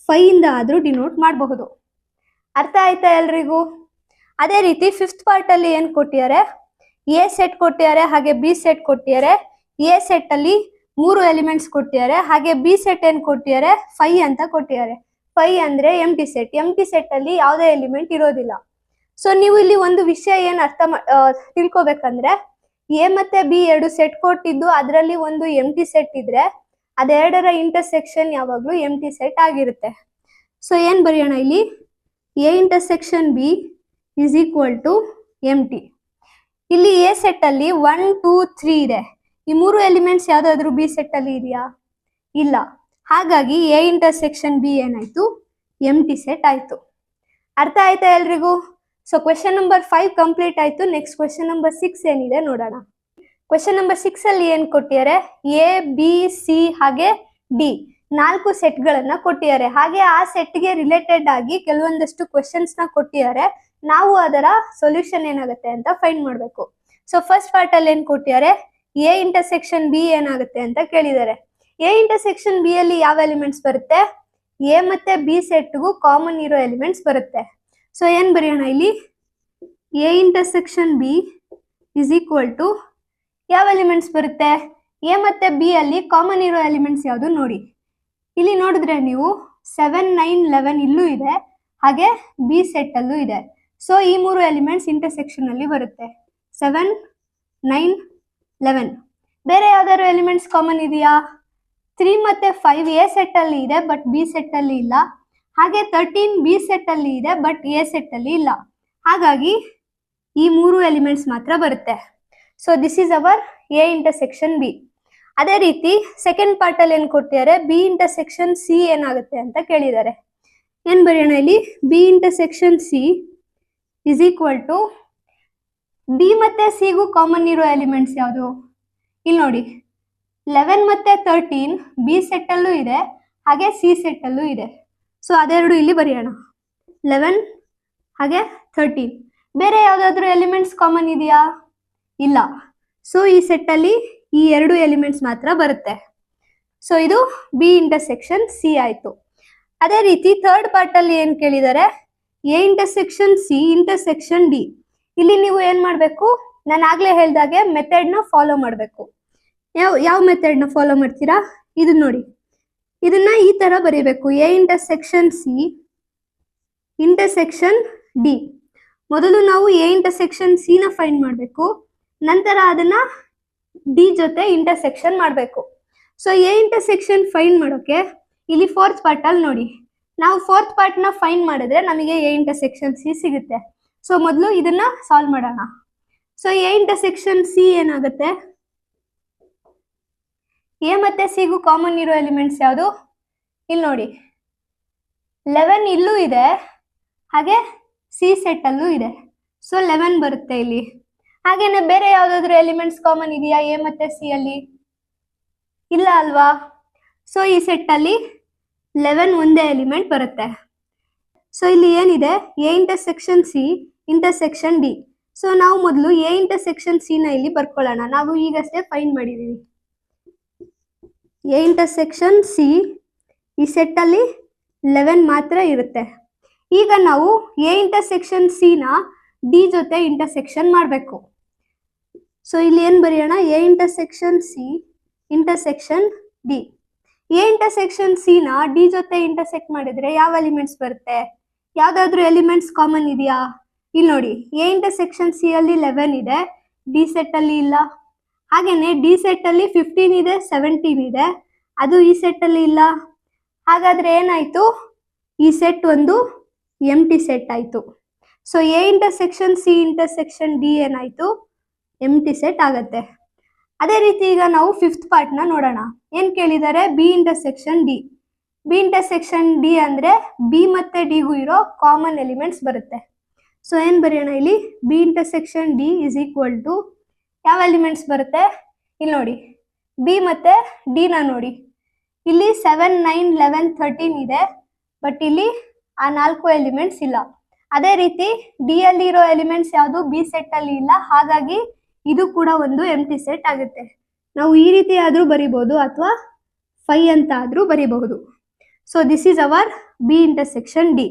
5 ಇಂದ ಆದ್ರೂ ಡಿನೋಟ್ ಮಾಡಬಹುದು. ಅರ್ಥ ಆಯ್ತಾ ಎಲ್ರಿಗೂ. ಅದೇ ರೀತಿ ಫಿಫ್ತ್ ಪಾರ್ಟ್ ಅಲ್ಲಿ ಏನ್ ಕೊಟ್ಟಿದ್ದಾರೆ, ಎ ಸೆಟ್ ಕೊಟ್ಟಿದ್ದಾರೆ ಹಾಗೆ ಬಿ ಸೆಟ್ ಕೊಟ್ಟಿದ್ದಾರೆ. ಎ ಸೆಟ್ ಅಲ್ಲಿ 3 ಎಲಿಮೆಂಟ್ಸ್ ಕೊಟ್ಟಿದ್ದಾರೆ, ಹಾಗೆ ಬಿ ಸೆಟ್ ಏನ್ ಕೊಟ್ಟಿದ್ದಾರೆ 5 ಅಂತ ಕೊಟ್ಟಿದ್ದಾರೆ. 5 ಅಂದ್ರೆ ಎಂಟಿ ಸೆಟ್. ಎಂಟಿ ಸೆಟ್ ಅಲ್ಲಿ ಯಾವುದೇ ಎಲಿಮೆಂಟ್ ಇರೋದಿಲ್ಲ. ಸೊ ನೀವು ಇಲ್ಲಿ ಒಂದು ವಿಷಯ ಏನ್ ತಿಳ್ಕೊಬೇಕಂದ್ರೆ, ಎ ಮತ್ತೆ ಬಿ 2 ಸೆಟ್ ಕೊಟ್ಟಿದ್ದು ಅದರಲ್ಲಿ ಒಂದು ಎಂಟಿ ಸೆಟ್ ಇದ್ರೆ ಅದೆರಡರ ಇಂಟರ್ಸೆಕ್ಷನ್ ಯಾವಾಗ್ಲೂ ಎಂಟಿ ಸೆಟ್ ಆಗಿರುತ್ತೆ. ಸೊ ಏನ್ ಬರೆಯೋಣ ಇಲ್ಲಿ, A intersection B is equal to empty. ಇಲ್ಲಿ ಎ ಸೆಟ್ ಅಲ್ಲಿ 1, 2, 3 ಇದೆ. ಈ 3 ಎಲಿಮೆಂಟ್ಸ್ ಯಾವ್ದಾದ್ರು ಬಿ ಸೆಟ್ ಅಲ್ಲಿ ಇದೆಯಾ, ಇಲ್ಲ. ಹಾಗಾಗಿ ಎ ಇಂಟರ್ಸೆಕ್ಷನ್ ಬಿ ಏನಾಯ್ತು, ಎಂಟಿ ಸೆಟ್ ಆಯ್ತು. ಅರ್ಥ ಆಯ್ತಾ ಎಲ್ರಿಗೂ. ಸೊ ಕ್ವೆಶನ್ ನಂಬರ್ 5 ಕಂಪ್ಲೀಟ್ ಆಯ್ತು. ನೆಕ್ಸ್ಟ್ ಕ್ವೆಶನ್ ನಂಬರ್ 6 ಏನಿದೆ ನೋಡೋಣ. ಕ್ವೆಶನ್ ನಂಬರ್ 6 ಅಲ್ಲಿ ಏನ್ ಕೊಟ್ಟಿದ್ದಾರೆ, ಎ, ಬಿ, ಸಿ ಹಾಗೆ ಡಿ 4 ಸೆಟ್ಗಳನ್ನ ಕೊಟ್ಟಿದ್ದಾರೆ. ಹಾಗೆ ಆ ಸೆಟ್ಗೆ ರಿಲೇಟೆಡ್ ಆಗಿ ಕೆಲವೊಂದಷ್ಟು ಕ್ವೆಶನ್ಸ್ ನ ಕೊಟ್ಟಿದ್ದಾರೆ. ನಾವು ಅದರ ಸೊಲ್ಯೂಷನ್ ಏನಾಗುತ್ತೆ ಅಂತ ಫೈಂಡ್ ಮಾಡಬೇಕು. ಸೊ ಫಸ್ಟ್ ಪಾರ್ಟ್ ಅಲ್ಲಿ ಏನ್ ಕೊಟ್ಟಿದ್ದಾರೆ, ಎ ಇಂಟರ್ಸೆಕ್ಷನ್ ಬಿ ಏನಾಗುತ್ತೆ ಅಂತ ಕೇಳಿದ್ದಾರೆ. ಎ ಇಂಟರ್ಸೆಕ್ಷನ್ ಬಿ ಅಲ್ಲಿ ಯಾವ ಎಲಿಮೆಂಟ್ಸ್ ಬರುತ್ತೆ, ಎ ಮತ್ತೆ ಬಿ ಸೆಟ್ಗೂ ಕಾಮನ್ ಇರೋ ಎಲಿಮೆಂಟ್ಸ್ ಬರುತ್ತೆ. ಸೊ ಏನ್ ಬರೆಯೋಣ ಇಲ್ಲಿ, A intersection B is equal to ಯಾವ ಎಲಿಮೆಂಟ್ಸ್ ಬರುತ್ತೆ, ಎ ಮತ್ತೆ ಬಿ ಅಲ್ಲಿ ಕಾಮನ್ ಇರೋ ಎಲಿಮೆಂಟ್ಸ್ ಯಾವುದು ನೋಡಿ. ಇಲ್ಲಿ ನೋಡಿದ್ರೆ ನೀವು 7, 9, 11 ಇಲ್ಲೂ ಇದೆ, ಹಾಗೆ ಬಿ ಸೆಟ್ ಅಲ್ಲೂ ಇದೆ. ಸೊ ಈ 3 ಎಲಿಮೆಂಟ್ಸ್ ಇಂಟರ್ಸೆಕ್ಷನ್ ಅಲ್ಲಿ ಬರುತ್ತೆ. 7, 9, 11. ಬೇರೆ ಯಾವ್ದಾದ್ರು ಎಲಿಮೆಂಟ್ಸ್ ಕಾಮನ್ ಇದೆಯಾ, 3 ಮತ್ತೆ 5 ಎ ಸೆಟ್ ಅಲ್ಲಿ ಇದೆ ಬಟ್ ಬಿ ಸೆಟ್ ಅಲ್ಲಿ ಇಲ್ಲ. ಹಾಗೆ 13 ಬಿ ಸೆಟ್ ಅಲ್ಲಿ ಇದೆ ಬಟ್ ಎ ಸೆಟ್ ಅಲ್ಲಿ ಇಲ್ಲ. ಹಾಗಾಗಿ ಈ 3 ಎಲಿಮೆಂಟ್ಸ್ ಮಾತ್ರ ಬರುತ್ತೆ. So this is hour A intersection B. ಅದೇ ರೀತಿ ಸೆಕೆಂಡ್ ಪಾರ್ಟ್ ಅಲ್ಲಿ ಏನ್ ಕೊಟ್ಟಿದ್ದಾರೆ, ಬಿ ಇಂಟರ್ಸೆಕ್ಷನ್ ಸಿ ಏನಾಗುತ್ತೆ ಅಂತ ಕೇಳಿದ್ದಾರೆ. ಏನ್ ಬರೆಯೋಣ ಇಲ್ಲಿ, B intersection C is equal to D ಮತ್ತೆ ಸಿಗೂ ಕಾಮನ್ ಇರೋ ಎಲಿಮೆಂಟ್ಸ್ ಯಾವುದು, ಇಲ್ಲಿ ನೋಡಿ 11 ಮತ್ತೆ 13 ಬಿ ಸೆಟ್ ಅಲ್ಲೂ ಇದೆ ಹಾಗೆ ಸಿ ಸೆಟ್ ಅಲ್ಲೂ ಇದೆ. ಸೊ ಅದೆರಡು ಇಲ್ಲಿ ಬರೆಯೋಣ, 11 ಹಾಗೆ 13. ಬೇರೆ ಯಾವ್ದಾದ್ರು ಎಲಿಮೆಂಟ್ಸ್ ಕಾಮನ್ ಇದೆಯಾ, ಇಲ್ಲ. ಸೊ ಈ ಸೆಟ್ ಅಲ್ಲಿ ಈ 2 ಎಲಿಮೆಂಟ್ಸ್ ಮಾತ್ರ ಬರುತ್ತೆ. ಸೊ ಇದು ಬಿ ಇಂಟರ್ಸೆಕ್ಷನ್ ಸಿ ಆಯ್ತು. ಅದೇ ರೀತಿ ಥರ್ಡ್ ಪಾರ್ಟ್ ಅಲ್ಲಿ ಏನ್ ಕೇಳಿದ್ದಾರೆ, A intersection C intersection D. ಇಲ್ಲಿ ನೀವು ಏನ್ ಮಾಡ್ಬೇಕು, ನಾನು ಆಗ್ಲೇ ಹೇಳ್ದಾಗೆ ಮೆಥಡ್ ನ ಫಾಲೋ ಮಾಡಬೇಕು. ಯಾವ ಮೆಥಡ್ ನ ಫಾಲೋ ಮಾಡ್ತೀರಾ, ಇದನ್ನ ನೋಡಿ. ಇದನ್ನ ಈ ತರ ಬರೀಬೇಕು, A intersection C intersection D. ಮೊದಲು ನಾವು ಎ ಇಂಟರ್ಸೆಕ್ಷನ್ ಸಿ ನ ಫೈಂಡ್ ಮಾಡಬೇಕು, ನಂತರ ಅದನ್ನ ಡಿ ಜೊತೆ ಇಂಟರ್ಸೆಕ್ಷನ್ ಮಾಡಬೇಕು. ಸೊ ಎ ಇಂಟರ್ಸೆಕ್ಷನ್ ಫೈಂಡ್ ಮಾಡೋಕೆ ಇಲ್ಲಿ ಫೋರ್ತ್ ಪಾರ್ಟ್ ಅಲ್ಲಿ ನೋಡಿ, ನಾವು ಫೋರ್ತ್ ಪಾರ್ಟ್ ನ ಫೈಂಡ್ ಮಾಡಿದ್ರೆ ನಮಗೆ ಎ ಇಂಟರ್ಸೆಕ್ಷನ್ ಸಿ ಸಿಗುತ್ತೆ. ಸೊ ಮೊದಲು ಇದನ್ನ ಸಾಲ್ವ್ ಮಾಡೋಣ. ಸೊ ಎ ಇಂಟರ್ಸೆಕ್ಷನ್ ಸಿ ಏನಾಗುತ್ತೆ, ಎ ಮತ್ತೆ ಸಿ ಗೂ ಕಾಮನ್ ಇರೋ ಎಲಿಮೆಂಟ್ಸ್ ಯಾವುದು? ಇಲ್ಲಿ ನೋಡಿ 11 ಇಲ್ಲೂ ಇದೆ, ಹಾಗೆ ಸಿ ಸೆಟ್ ಅಲ್ಲೂ ಇದೆ. ಸೊ 11 ಬರುತ್ತೆ ಇಲ್ಲಿ. ಹಾಗೇನೆ ಬೇರೆ ಯಾವ್ದಾದ್ರು ಎಲಿಮೆಂಟ್ಸ್ ಕಾಮನ್ ಇದೆಯಾ ಎ ಮತ್ತೆ ಸಿ ಅಲ್ಲಿ? ಇಲ್ಲ ಅಲ್ವಾ? ಸೊ ಈ ಸೆಟ್ ಅಲ್ಲಿ 11 ಒಂದೇ ಎಲಿಮೆಂಟ್ ಬರುತ್ತೆ. ಸೊ ಇಲ್ಲಿ ಏನಿದೆ, A intersection C intersection D. So ನಾವು ಮೊದಲು ಎ ಇಂಟರ್ಸೆಕ್ಷನ್ ಸಿ ನ ಇಲ್ಲಿ ಬರ್ಕೊಳ್ಳೋಣ. ನಾವು ಈಗಷ್ಟೇ ಫೈಂಡ್ ಮಾಡಿದೀವಿ. ಎ ಇಂಟರ್ಸೆಕ್ಷನ್ ಸಿ ಈ ಸೆಟ್ ಅಲ್ಲಿ 11 ಮಾತ್ರ ಇರುತ್ತೆ. ಈಗ ನಾವು ಎ ಇಂಟರ್ಸೆಕ್ಷನ್ ಸಿ ನ ಡಿ ಜೊತೆ ಇಂಟರ್ಸೆಕ್ಷನ್ ಮಾಡಬೇಕು. ಸೊ ಇಲ್ಲಿ ಏನ್ ಬರೆಯೋಣ, A intersection C intersection D. A intersection C ನ ಡಿ ಜೊತೆ ಇಂಟರ್ಸೆಕ್ಟ್ ಮಾಡಿದ್ರೆ ಯಾವ ಎಲಿಮೆಂಟ್ಸ್ ಬರುತ್ತೆ? ಯಾವ್ದಾದ್ರು ಎಲಿಮೆಂಟ್ಸ್ ಕಾಮನ್ ಇದೆಯಾ? ಇಲ್ಲಿ ನೋಡಿ, ಎ ಇಂಟರ್ಸೆಕ್ಷನ್ ಸಿ ಅಲ್ಲಿ 11 ಇದೆ, ಡಿ ಸೆಟ್ ಅಲ್ಲಿ ಇಲ್ಲ. ಹಾಗೇನೆ ಡಿ ಸೆಟ್ ಅಲ್ಲಿ 15 ಇದೆ, 17 ಇದೆ, ಅದು ಈ ಸೆಟ್ ಅಲ್ಲಿ ಇಲ್ಲ. ಹಾಗಾದ್ರೆ ಏನಾಯ್ತು, ಈ ಸೆಟ್ ಒಂದು ಎಂಟಿ ಸೆಟ್ ಆಯ್ತು. So A intersection C intersection D ಏನಾಯ್ತು, ಎಂಟಿ ಸೆಟ್ ಆಗತ್ತೆ. ಅದೇ ರೀತಿ ಈಗ ನಾವು ಫಿಫ್ತ್ ಪಾರ್ಟ್ ನ ನೋಡೋಣ. ಏನ್ ಕೇಳಿದ್ದಾರೆ, B intersection D. B intersection D ಅಂದ್ರೆ ಬಿ ಮತ್ತೆ ಡಿಗೂ ಇರೋ ಕಾಮನ್ ಎಲಿಮೆಂಟ್ಸ್ ಬರುತ್ತೆ. ಸೊ ಏನ್ ಬರೆಯೋಣ ಇಲ್ಲಿ, B intersection D is equal to ಯಾವ ಎಲಿಮೆಂಟ್ಸ್ ಬರುತ್ತೆ? ಇಲ್ಲಿ ನೋಡಿ, ಬಿ ಮತ್ತೆ ಡಿ ನ ನೋಡಿ, ಇಲ್ಲಿ 7, 9, 11, 13 ಇದೆ, ಬಟ್ ಇಲ್ಲಿ ಆ 4 ಎಲಿಮೆಂಟ್ಸ್ ಇಲ್ಲ. ಅದೇ ರೀತಿ ಡಿ ಅಲ್ಲಿ ಇರೋ ಎಲಿಮೆಂಟ್ಸ್ ಯಾವುದು ಬಿ ಸೆಟ್ ಅಲ್ಲಿ ಇಲ್ಲ, ಹಾಗಾಗಿ ಇದು ಕೂಡ ಒಂದು ಎಂಟಿ ಸೆಟ್ ಆಗುತ್ತೆ. ನಾವು ಈ ರೀತಿ ಆದ್ರೂ ಬರಿಬಹುದು ಅಥವಾ 5 ಅಂತ ಆದ್ರೂ ಬರಿಬಹುದು. So this is our B intersection D.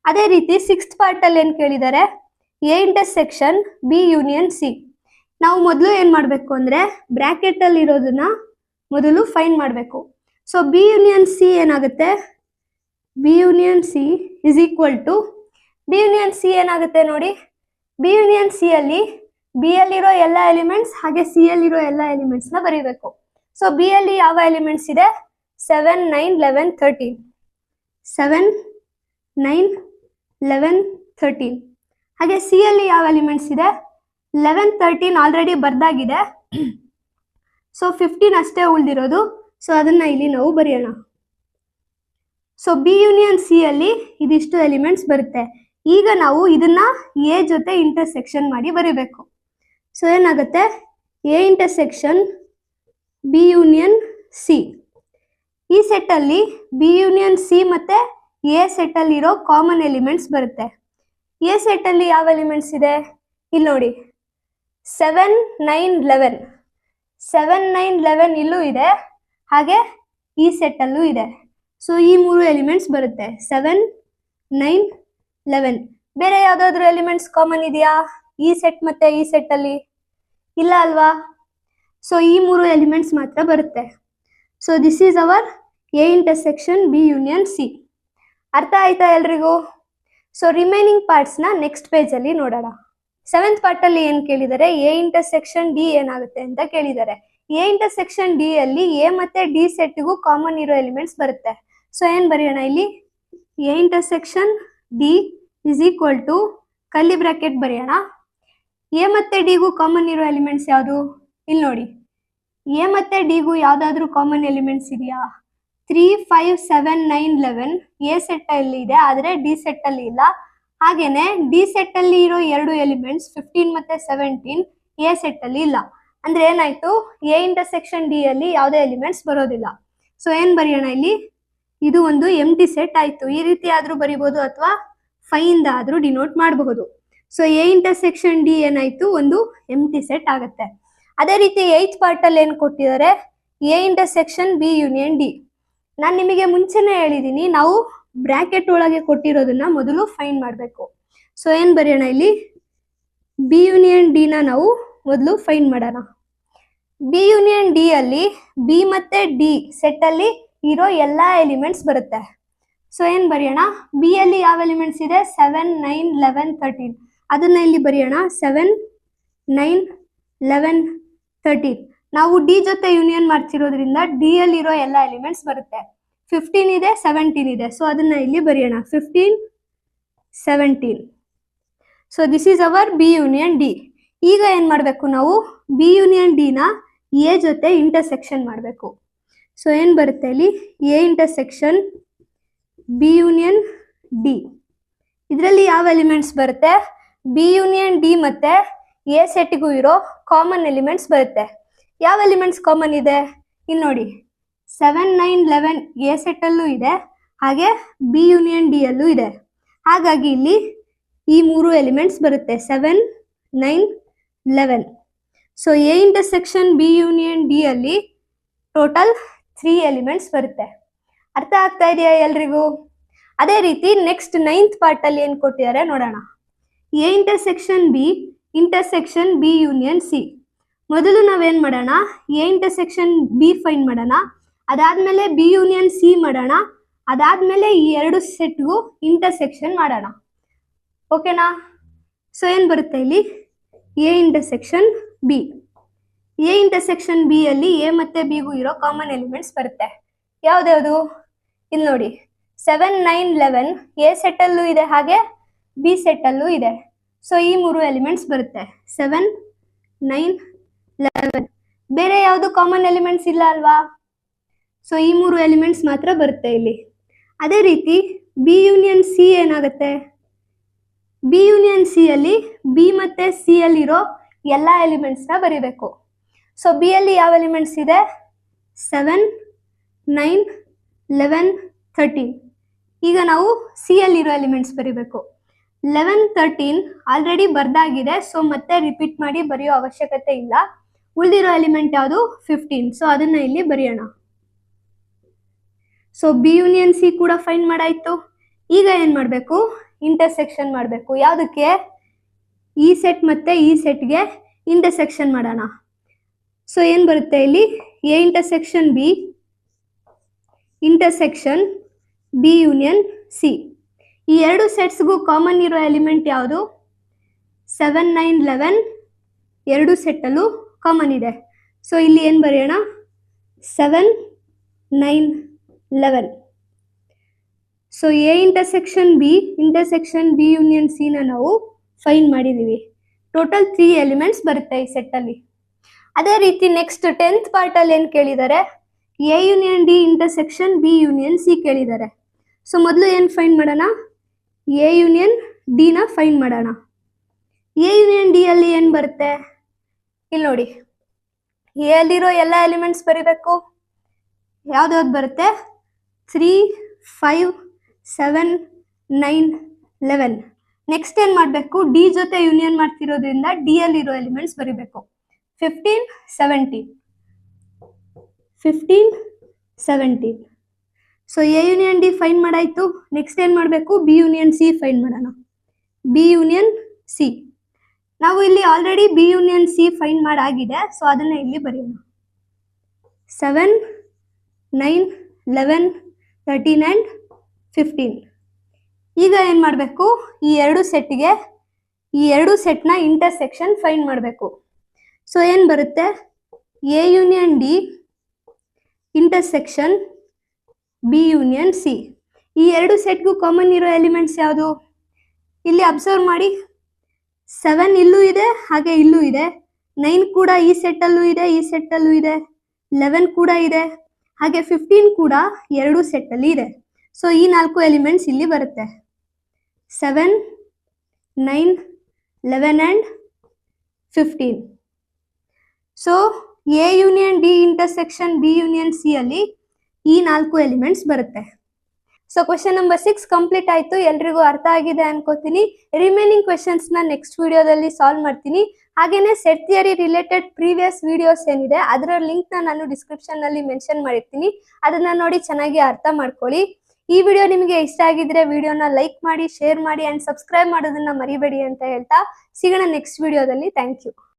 ಅದೇ ರೀತಿ ಸಿಕ್ಸ್ತ್ ಪಾರ್ಟ್ ಅಲ್ಲಿ ಏನ್ ಕೇಳಿದ್ದಾರೆ, A intersection B union C. ನಾವು ಮೊದಲು ಏನ್ ಮಾಡ್ಬೇಕು ಅಂದ್ರೆ ಬ್ರಾಕೆಟ್ ಅಲ್ಲಿ ಇರೋದನ್ನ ಮೊದಲು ಫೈಂಡ್ ಮಾಡಬೇಕು. ಸೊ ಬಿ ಯೂನಿಯನ್ ಸಿ ಏನಾಗುತ್ತೆ, B union C is equal to, B union C ಏನಾಗುತ್ತೆ ನೋಡಿ, ಬಿ ಯೂನಿಯನ್ ಸಿ ಅಲ್ಲಿ ಬಿ ಅಲ್ಲಿರೋ ಎಲ್ಲ ಎಲಿಮೆಂಟ್ಸ್ ಹಾಗೆ ಸಿ ಅಲ್ಲಿರೋ ಎಲ್ಲ ಎಲಿಮೆಂಟ್ಸ್ ನ ಬರೀಬೇಕು. ಸೊ ಬಿ ಅಲ್ಲಿ ಯಾವ ಎಲಿಮೆಂಟ್ಸ್ ಇದೆ, 7, 9, 11, 13. 7, 9, 11, 13. ಹಾಗೆ ಸಿ ಅಲ್ಲಿ ಯಾವ ಎಲಿಮೆಂಟ್ಸ್ ಇದೆ, 11, 13 ಆಲ್ರೆಡಿ ಬರ್ದಾಗಿದೆ. ಸೊ 15 ಅಷ್ಟೇ ಉಳಿದಿರೋದು. ಸೊ ಅದನ್ನ ಇಲ್ಲಿ ನಾವು ಬರೆಯೋಣ. ಸೊ ಬಿ ಯೂನಿಯನ್ ಸಿ ಅಲ್ಲಿ ಇದಿಷ್ಟು ಎಲಿಮೆಂಟ್ಸ್ ಬರುತ್ತೆ. ಈಗ ನಾವು ಇದನ್ನ ಎ ಜೊತೆ ಇಂಟರ್ಸೆಕ್ಷನ್ ಮಾಡಿ ಬರೀಬೇಕು. ಸೊ ಏನಾಗುತ್ತೆ, A intersection B union C. ಈ ಸೆಟ್ ಅಲ್ಲಿ ಬಿ ಯೂನಿಯನ್ ಸಿ ಮತ್ತೆ ಎ ಸೆಟ್ ಅಲ್ಲಿ ಇರೋ ಕಾಮನ್ ಎಲಿಮೆಂಟ್ಸ್ ಬರುತ್ತೆ. ಎ ಸೆಟ್ ಅಲ್ಲಿ ಯಾವ ಎಲಿಮೆಂಟ್ಸ್ ಇದೆ, ಇಲ್ಲಿ ನೋಡಿ 7, 9, 11. 7, 9, 11 ಇಲ್ಲೂ ಇದೆ, ಹಾಗೆ ಈ ಸೆಟ್ ಅಲ್ಲೂ ಇದೆ. ಸೊ ಈ 3 ಎಲಿಮೆಂಟ್ಸ್ ಬರುತ್ತೆ, 7, 9, 11. ಬೇರೆ ಯಾವ್ದಾದ್ರು ಎಲಿಮೆಂಟ್ಸ್ ಕಾಮನ್ ಇದೆಯಾ ಈ ಸೆಟ್ ಮತ್ತೆ ಈ ಸೆಟ್ ಅಲ್ಲಿ? ಇಲ್ಲ ಅಲ್ವಾ? ಸೊ ಈ 3 ಎಲಿಮೆಂಟ್ಸ್ ಮಾತ್ರ ಬರುತ್ತೆ. So this is hour A intersection B union C. ಅರ್ಥ ಆಯ್ತಾ ಎಲ್ರಿಗೂ? ಸೊ ರಿಮೈನಿಂಗ್ ಪಾರ್ಟ್ಸ್ ನ ನೆಕ್ಸ್ಟ್ ಪೇಜ್ ಅಲ್ಲಿ ನೋಡೋಣ. ಸೆವೆಂತ್ ಪಾರ್ಟ್ ಅಲ್ಲಿ ಏನ್ ಕೇಳಿದರೆ, ಎ ಇಂಟರ್ಸೆಕ್ಷನ್ ಡಿ ಏನಾಗುತ್ತೆ ಅಂತ ಕೇಳಿದ್ದಾರೆ. ಎ ಇಂಟರ್ಸೆಕ್ಷನ್ ಡಿ ಅಲ್ಲಿ ಎ ಮತ್ತೆ ಡಿ ಸೆಟ್ಗೂ ಕಾಮನ್ ಇರೋ ಎಲಿಮೆಂಟ್ಸ್ ಬರುತ್ತೆ. ಸೊ ಏನ್ ಬರೆಯೋಣ ಇಲ್ಲಿ, A intersection D is equal to curly bracket ಬರೆಯೋಣ. ಎ ಮತ್ತೆ ಡಿಗೂ ಕಾಮನ್ ಇರೋ ಎಲಿಮೆಂಟ್ಸ್ ಯಾವುದು? ಇಲ್ಲಿ ನೋಡಿ, ಎ ಮತ್ತೆ ಡಿಗೂ ಯಾವ್ದಾದ್ರು ಕಾಮನ್ ಎಲಿಮೆಂಟ್ಸ್ ಇದೆಯಾ? 3, 5, 7, 9, 11 ಎ ಸೆಟ್ ಅಲ್ಲಿ ಇದೆ, ಆದ್ರೆ ಡಿ ಸೆಟ್ ಅಲ್ಲಿ ಇಲ್ಲ. ಹಾಗೇನೆ ಡಿ ಸೆಟ್ ಅಲ್ಲಿ ಇರೋ 2 ಎಲಿಮೆಂಟ್ಸ್ 15 ಮತ್ತೆ 17 ಎ ಸೆಟ್ ಅಲ್ಲಿ ಇಲ್ಲ. ಅಂದ್ರೆ ಏನಾಯ್ತು, ಎ ಇಂಟರ್ಸೆಕ್ಷನ್ ಡಿ ಅಲ್ಲಿ ಯಾವುದೇ ಎಲಿಮೆಂಟ್ಸ್ ಬರೋದಿಲ್ಲ. ಸೊ ಏನ್ ಬರೆಯೋಣ ಇಲ್ಲಿ, ಇದು ಒಂದು ಎಂಟಿ ಸೆಟ್ ಆಯ್ತು. ಈ ರೀತಿ ಆದ್ರೂ ಬರಿಬಹುದು ಅಥವಾ 5 ಇಂದ ಆದ್ರೂ ಡಿನೋಟ್ ಮಾಡಬಹುದು. ಸೊ ಎ ಇಂಟರ್ಸೆಕ್ಷನ್ ಡಿ ಏನಾಯ್ತು, ಒಂದು ಎಂಟಿ ಸೆಟ್ ಆಗುತ್ತೆ. ಅದೇ ರೀತಿ 8th ಪಾರ್ಟ್ ಅಲ್ಲಿ ಏನ್ ಕೊಟ್ಟಿದ್ದಾರೆ, A intersection B union D. ನಾನು ನಿಮಗೆ ಮುಂಚೆನೆ ಹೇಳಿದೀನಿ, ನಾವು ಬ್ರಾಕೆಟ್ ಒಳಗೆ ಕೊಟ್ಟಿರೋದನ್ನ ಮೊದಲು ಫೈಂಡ್ ಮಾಡಬೇಕು. ಸೊ ಏನ್ ಬರೆಯೋಣ ಇಲ್ಲಿ, ಬಿ ಯೂನಿಯನ್ ಡಿ ನ ನಾವು ಮೊದಲು ಫೈಂಡ್ ಮಾಡೋಣ. ಬಿ ಯೂನಿಯನ್ ಡಿ ಅಲ್ಲಿ ಬಿ ಮತ್ತೆ ಡಿ ಸೆಟ್ ಅಲ್ಲಿ ಇರೋ ಎಲ್ಲಾ ಎಲಿಮೆಂಟ್ಸ್ ಬರುತ್ತೆ. ಸೊ ಏನ್ ಬರೆಯೋಣ, ಬಿ ಅಲ್ಲಿ ಯಾವ ಎಲಿಮೆಂಟ್ಸ್ ಇದೆ, 7, 9, 11, 13. ಅದನ್ನ ಇಲ್ಲಿ ಬರೆಯೋಣ. 7, 9, 11, 13. ನಾವು ಡಿ ಜೊತೆ ಯೂನಿಯನ್ ಮಾಡ್ತಿರೋದ್ರಿಂದ ಡಿ ಅಲ್ಲಿರೋ ಎಲ್ಲ ಎಲಿಮೆಂಟ್ಸ್ ಬರುತ್ತೆ. 15 ಇದೆ, 17 ಇದೆ. ಸೊ ಅದನ್ನ ಇಲ್ಲಿ ಬರೆಯೋಣ. 15, 17. So this is our B union D. ಈಗ ಏನ್ ಮಾಡಬೇಕು ನಾವು, ಬಿ ಯೂನಿಯನ್ ಡಿ ನ ಎ ಜೊತೆ ಇಂಟರ್ಸೆಕ್ಷನ್ ಮಾಡಬೇಕು. ಸೊ ಏನ್ ಬರುತ್ತೆ ಇಲ್ಲಿ, A intersection B union D. ಇದರಲ್ಲಿ ಯಾವ ಎಲಿಮೆಂಟ್ಸ್ ಬರುತ್ತೆ, ಬಿ ಯೂನಿಯನ್ ಡಿ ಮತ್ತೆ ಎ ಸೆಟ್ಗೂ ಇರೋ ಕಾಮನ್ ಎಲಿಮೆಂಟ್ಸ್ ಬರುತ್ತೆ. ಯಾವ ಎಲಿಮೆಂಟ್ಸ್ ಕಾಮನ್ ಇದೆ, ಇಲ್ಲಿ ನೋಡಿ 7, 9, 11 ಎ ಸೆಟ್ ಅಲ್ಲೂ ಇದೆ, ಹಾಗೆ ಬಿ ಯೂನಿಯನ್ ಡಿ ಅಲ್ಲೂ ಇದೆ. ಹಾಗಾಗಿ ಇಲ್ಲಿ ಈ 3 ಎಲಿಮೆಂಟ್ಸ್ ಬರುತ್ತೆ, 7, 9, 11. So A intersection B union D ಅಲ್ಲಿ ಟೋಟಲ್ 3 ಎಲಿಮೆಂಟ್ಸ್ ಬರುತ್ತೆ. ಅರ್ಥ ಆಗ್ತಾ ಇದೆಯಾ ಎಲ್ರಿಗೂ? ಅದೇ ರೀತಿ ನೆಕ್ಸ್ಟ್ 9th ಪಾರ್ಟ್ ಅಲ್ಲಿ ಏನ್ ಕೊಟ್ಟಿದ್ದಾರೆ ನೋಡೋಣ. A intersection B union C. ಮೊದಲು ನಾವೇನ್ ಮಾಡೋಣ, ಎ ಇಂಟರ್ಸೆಕ್ಷನ್ ಬಿ ಫೈಂಡ್ ಮಾಡೋಣ, ಅದಾದ್ಮೇಲೆ ಬಿ ಯೂನಿಯನ್ ಸಿ ಮಾಡೋಣ, ಅದಾದ್ಮೇಲೆ ಈ 2 ಸೆಟ್ಗೂ ಇಂಟರ್ಸೆಕ್ಷನ್ ಮಾಡೋಣ. ಓಕೆನಾ? ಸೊ ಏನ್ ಬರುತ್ತೆ ಇಲ್ಲಿ, A intersection B. A intersection B ಅಲ್ಲಿ ಎ ಮತ್ತೆ ಬಿಗೂ ಇರೋ ಕಾಮನ್ ಎಲಿಮೆಂಟ್ಸ್ ಬರುತ್ತೆ. ಯಾವ್ದ್ಯಾವ್ದು, ಇಲ್ಲಿ ನೋಡಿ 7, 9, 11 ಎ ಸೆಟ್ ಅಲ್ಲೂ ಇದೆ, ಹಾಗೆ ಬಿ ಸೆಟ್ ಅಲ್ಲೂ ಇದೆ. ಸೊ ಈ 3 ಎಲಿಮೆಂಟ್ಸ್ ಬರುತ್ತೆ, 7, 9, 11. ಬೇರೆ ಯಾವುದು ಕಾಮನ್ ಎಲಿಮೆಂಟ್ಸ್ ಇಲ್ಲ ಅಲ್ವಾ? ಸೊ ಈ 3 ಎಲಿಮೆಂಟ್ಸ್ ಮಾತ್ರ ಬರುತ್ತೆ ಇಲ್ಲಿ. ಅದೇ ರೀತಿ ಬಿ ಯೂನಿಯನ್ ಸಿ ಏನಾಗುತ್ತೆ, ಬಿ ಯೂನಿಯನ್ ಸಿ ಅಲ್ಲಿ ಬಿ ಮತ್ತೆ ಸಿ ಅಲ್ಲಿರೋ ಎಲ್ಲ ಎಲಿಮೆಂಟ್ಸ್ ನ ಬರೀಬೇಕು. ಸೊ ಬಿ ಅಲ್ಲಿ ಯಾವ ಎಲಿಮೆಂಟ್ಸ್ ಇದೆ, 7, 9, 11, 13. ಈಗ ನಾವು ಸಿ ಅಲ್ಲಿರೋ ಎಲಿಮೆಂಟ್ಸ್ ಬರೀಬೇಕು. 11, 13 ಆಲ್ರೆಡಿ ಬರ್ದಾಗಿದೆ, ಸೊ ಮತ್ತೆ ರಿಪೀಟ್ ಮಾಡಿ ಬರೆಯೋ ಅವಶ್ಯಕತೆ ಇಲ್ಲ. ಉಳಿದಿರೋ ಎಲಿಮೆಂಟ್ ಯಾವುದು, 15. ಸೊ ಅದನ್ನ ಇಲ್ಲಿ ಬರೆಯೋಣ. ಸೊ ಬಿ ಯೂನಿಯನ್ ಸಿ ಕೂಡ ಫೈಂಡ್ ಮಾಡಾಯ್ತು. ಈಗ ಏನ್ ಮಾಡಬೇಕು, ಇಂಟರ್ಸೆಕ್ಷನ್ ಮಾಡಬೇಕು. ಯಾವುದಕ್ಕೆ, ಈ ಸೆಟ್ ಮತ್ತೆ ಈ ಸೆಟ್ಗೆ ಇಂಟರ್ಸೆಕ್ಷನ್ ಮಾಡೋಣ. ಸೊ ಏನ್ ಬರುತ್ತೆ ಇಲ್ಲಿ, A intersection B union C. ಈ 2 ಸೆಟ್ಸ್ಗೂ ಕಾಮನ್ ಇರೋ ಎಲಿಮೆಂಟ್ ಯಾವುದು, 7, 9, 11 2 ಸೆಟ್ಟಲ್ಲೂ ಕಾಮನ್ ಇದೆ. ಸೊ ಇಲ್ಲಿ ಏನು ಬರೆಯೋಣ, 7, 9, 11. So A intersection B union C ನ ನಾವು ಫೈಂಡ್ ಮಾಡಿದೀವಿ. ಟೋಟಲ್ 3 ಎಲಿಮೆಂಟ್ಸ್ ಬರುತ್ತೆ ಈ ಸೆಟ್ಟಲ್ಲಿ. ಅದೇ ರೀತಿ ನೆಕ್ಸ್ಟ್ 10th ಪಾರ್ಟ್ ಅಲ್ಲಿ ಏನು ಕೇಳಿದ್ದಾರೆ, A union D intersection B union C ಕೇಳಿದ್ದಾರೆ. ಸೊ ಮೊದಲು ಏನು ಫೈಂಡ್ ಮಾಡೋಣ, ಎ ಯೂನಿಯನ್ ಡಿ ನ ಫೈಂಡ್ ಮಾಡೋಣ. ಎ ಯೂನಿಯನ್ ಡಿ ಅಲ್ಲಿ ಏನು ಬರುತ್ತೆ, ಇಲ್ಲಿ ನೋಡಿ ಎ ಅಲ್ಲಿರೋ ಎಲ್ಲ ಎಲಿಮೆಂಟ್ಸ್ ಬರೀಬೇಕು. ಯಾವ್ದಾವ್ದು ಬರುತ್ತೆ, 3, 5, 7, 9, 11. ನೆಕ್ಸ್ಟ್ ಏನು ಮಾಡಬೇಕು, ಡಿ ಜೊತೆ ಯೂನಿಯನ್ ಮಾಡ್ತಿರೋದ್ರಿಂದ ಡಿ ಅಲ್ಲಿರೋ ಎಲಿಮೆಂಟ್ಸ್ ಬರೀಬೇಕು. 15, 17. So A union D find ಮಾಡಾಯ್ತು. ನೆಕ್ಸ್ಟ್ ಏನು ಮಾಡಬೇಕು, ಬಿ ಯೂನಿಯನ್ ಸಿ ಫೈಂಡ್ ಮಾಡೋಣ. ಬಿ ಯೂನಿಯನ್ ಸಿ ನಾವು ಇಲ್ಲಿ already B union C find ಮಾಡಾಗಿದೆ. ಸೊ ಅದನ್ನ ಇಲ್ಲಿ ಬರೆಯೋಣ. 7, 9, 11, 13 and 15. ಈಗ ಏನು ಮಾಡಬೇಕು, ಈ 2 ಸೆಟ್ನ ಇಂಟರ್ಸೆಕ್ಷನ್ ಫೈಂಡ್ ಮಾಡಬೇಕು. ಸೊ ಏನು ಬರುತ್ತೆ, A union D intersection B union C. ಈ 2 ಸೆಟ್ಗೂ ಕಾಮನ್ ಇರೋ ಎಲಿಮೆಂಟ್ಸ್ ಯಾವುದು, ಇಲ್ಲಿ ಅಬ್ಸರ್ವ್ ಮಾಡಿ 7 ಇಲ್ಲೂ ಇದೆ, ಹಾಗೆ ಇಲ್ಲೂ ಇದೆ. 9 ಕೂಡ ಈ ಸೆಟ್ಟಲ್ಲೂ ಇದೆ, ಈ ಸೆಟ್ಟಲ್ಲೂ ಇದೆ. 11 ಕೂಡ ಇದೆ, ಹಾಗೆ 15 ಕೂಡ 2 ಸೆಟ್ಟಲ್ಲಿ ಇದೆ. ಸೊ ಈ 4 ಎಲಿಮೆಂಟ್ಸ್ ಇಲ್ಲಿ ಬರುತ್ತೆ. 7, 9, 11 and 15. So A union D intersection B union C ಅಲ್ಲಿ ಈ 4 ಎಲಿಮೆಂಟ್ಸ್ ಬರುತ್ತೆ. ಸೊ ಕ್ವೆಶ್ಚನ್ ನಂಬರ್ 6 ಕಂಪ್ಲೀಟ್ ಆಯ್ತು. ಎಲ್ರಿಗೂ ಅರ್ಥ ಆಗಿದೆ ಅನ್ಕೋತೀನಿ. ರಿಮೈನಿಂಗ್ ಕ್ವೆಶನ್ಸ್ ನ ನೆಕ್ಸ್ಟ್ ವಿಡಿಯೋದಲ್ಲಿ ಸಾಲ್ವ್ ಮಾಡ್ತೀನಿ. ಹಾಗೇನೆ set theory related previous videos ಏನಿದೆ ಅದರ ಲಿಂಕ್ ನಾನು ಡಿಸ್ಕ್ರಿಪ್ಷನ್ ನಲ್ಲಿ ಮೆನ್ಷನ್ ಮಾಡಿರ್ತೀನಿ. ಅದನ್ನ ನೋಡಿ ಚೆನ್ನಾಗಿ ಅರ್ಥ ಮಾಡ್ಕೊಳ್ಳಿ. ಈ ವಿಡಿಯೋ ನಿಮಗೆ ಇಷ್ಟ ಆಗಿದ್ರೆ ವಿಡಿಯೋನ ಲೈಕ್ ಮಾಡಿ, ಶೇರ್ ಮಾಡಿ ಅಂಡ್ ಸಬ್ಸ್ಕ್ರೈಬ್ ಮಾಡೋದನ್ನ ಮರಿಬೇಡಿ ಅಂತ ಹೇಳ್ತಾ ಸಿಗೋಣ ನೆಕ್ಸ್ಟ್ ವಿಡಿಯೋದಲ್ಲಿ. Thank you.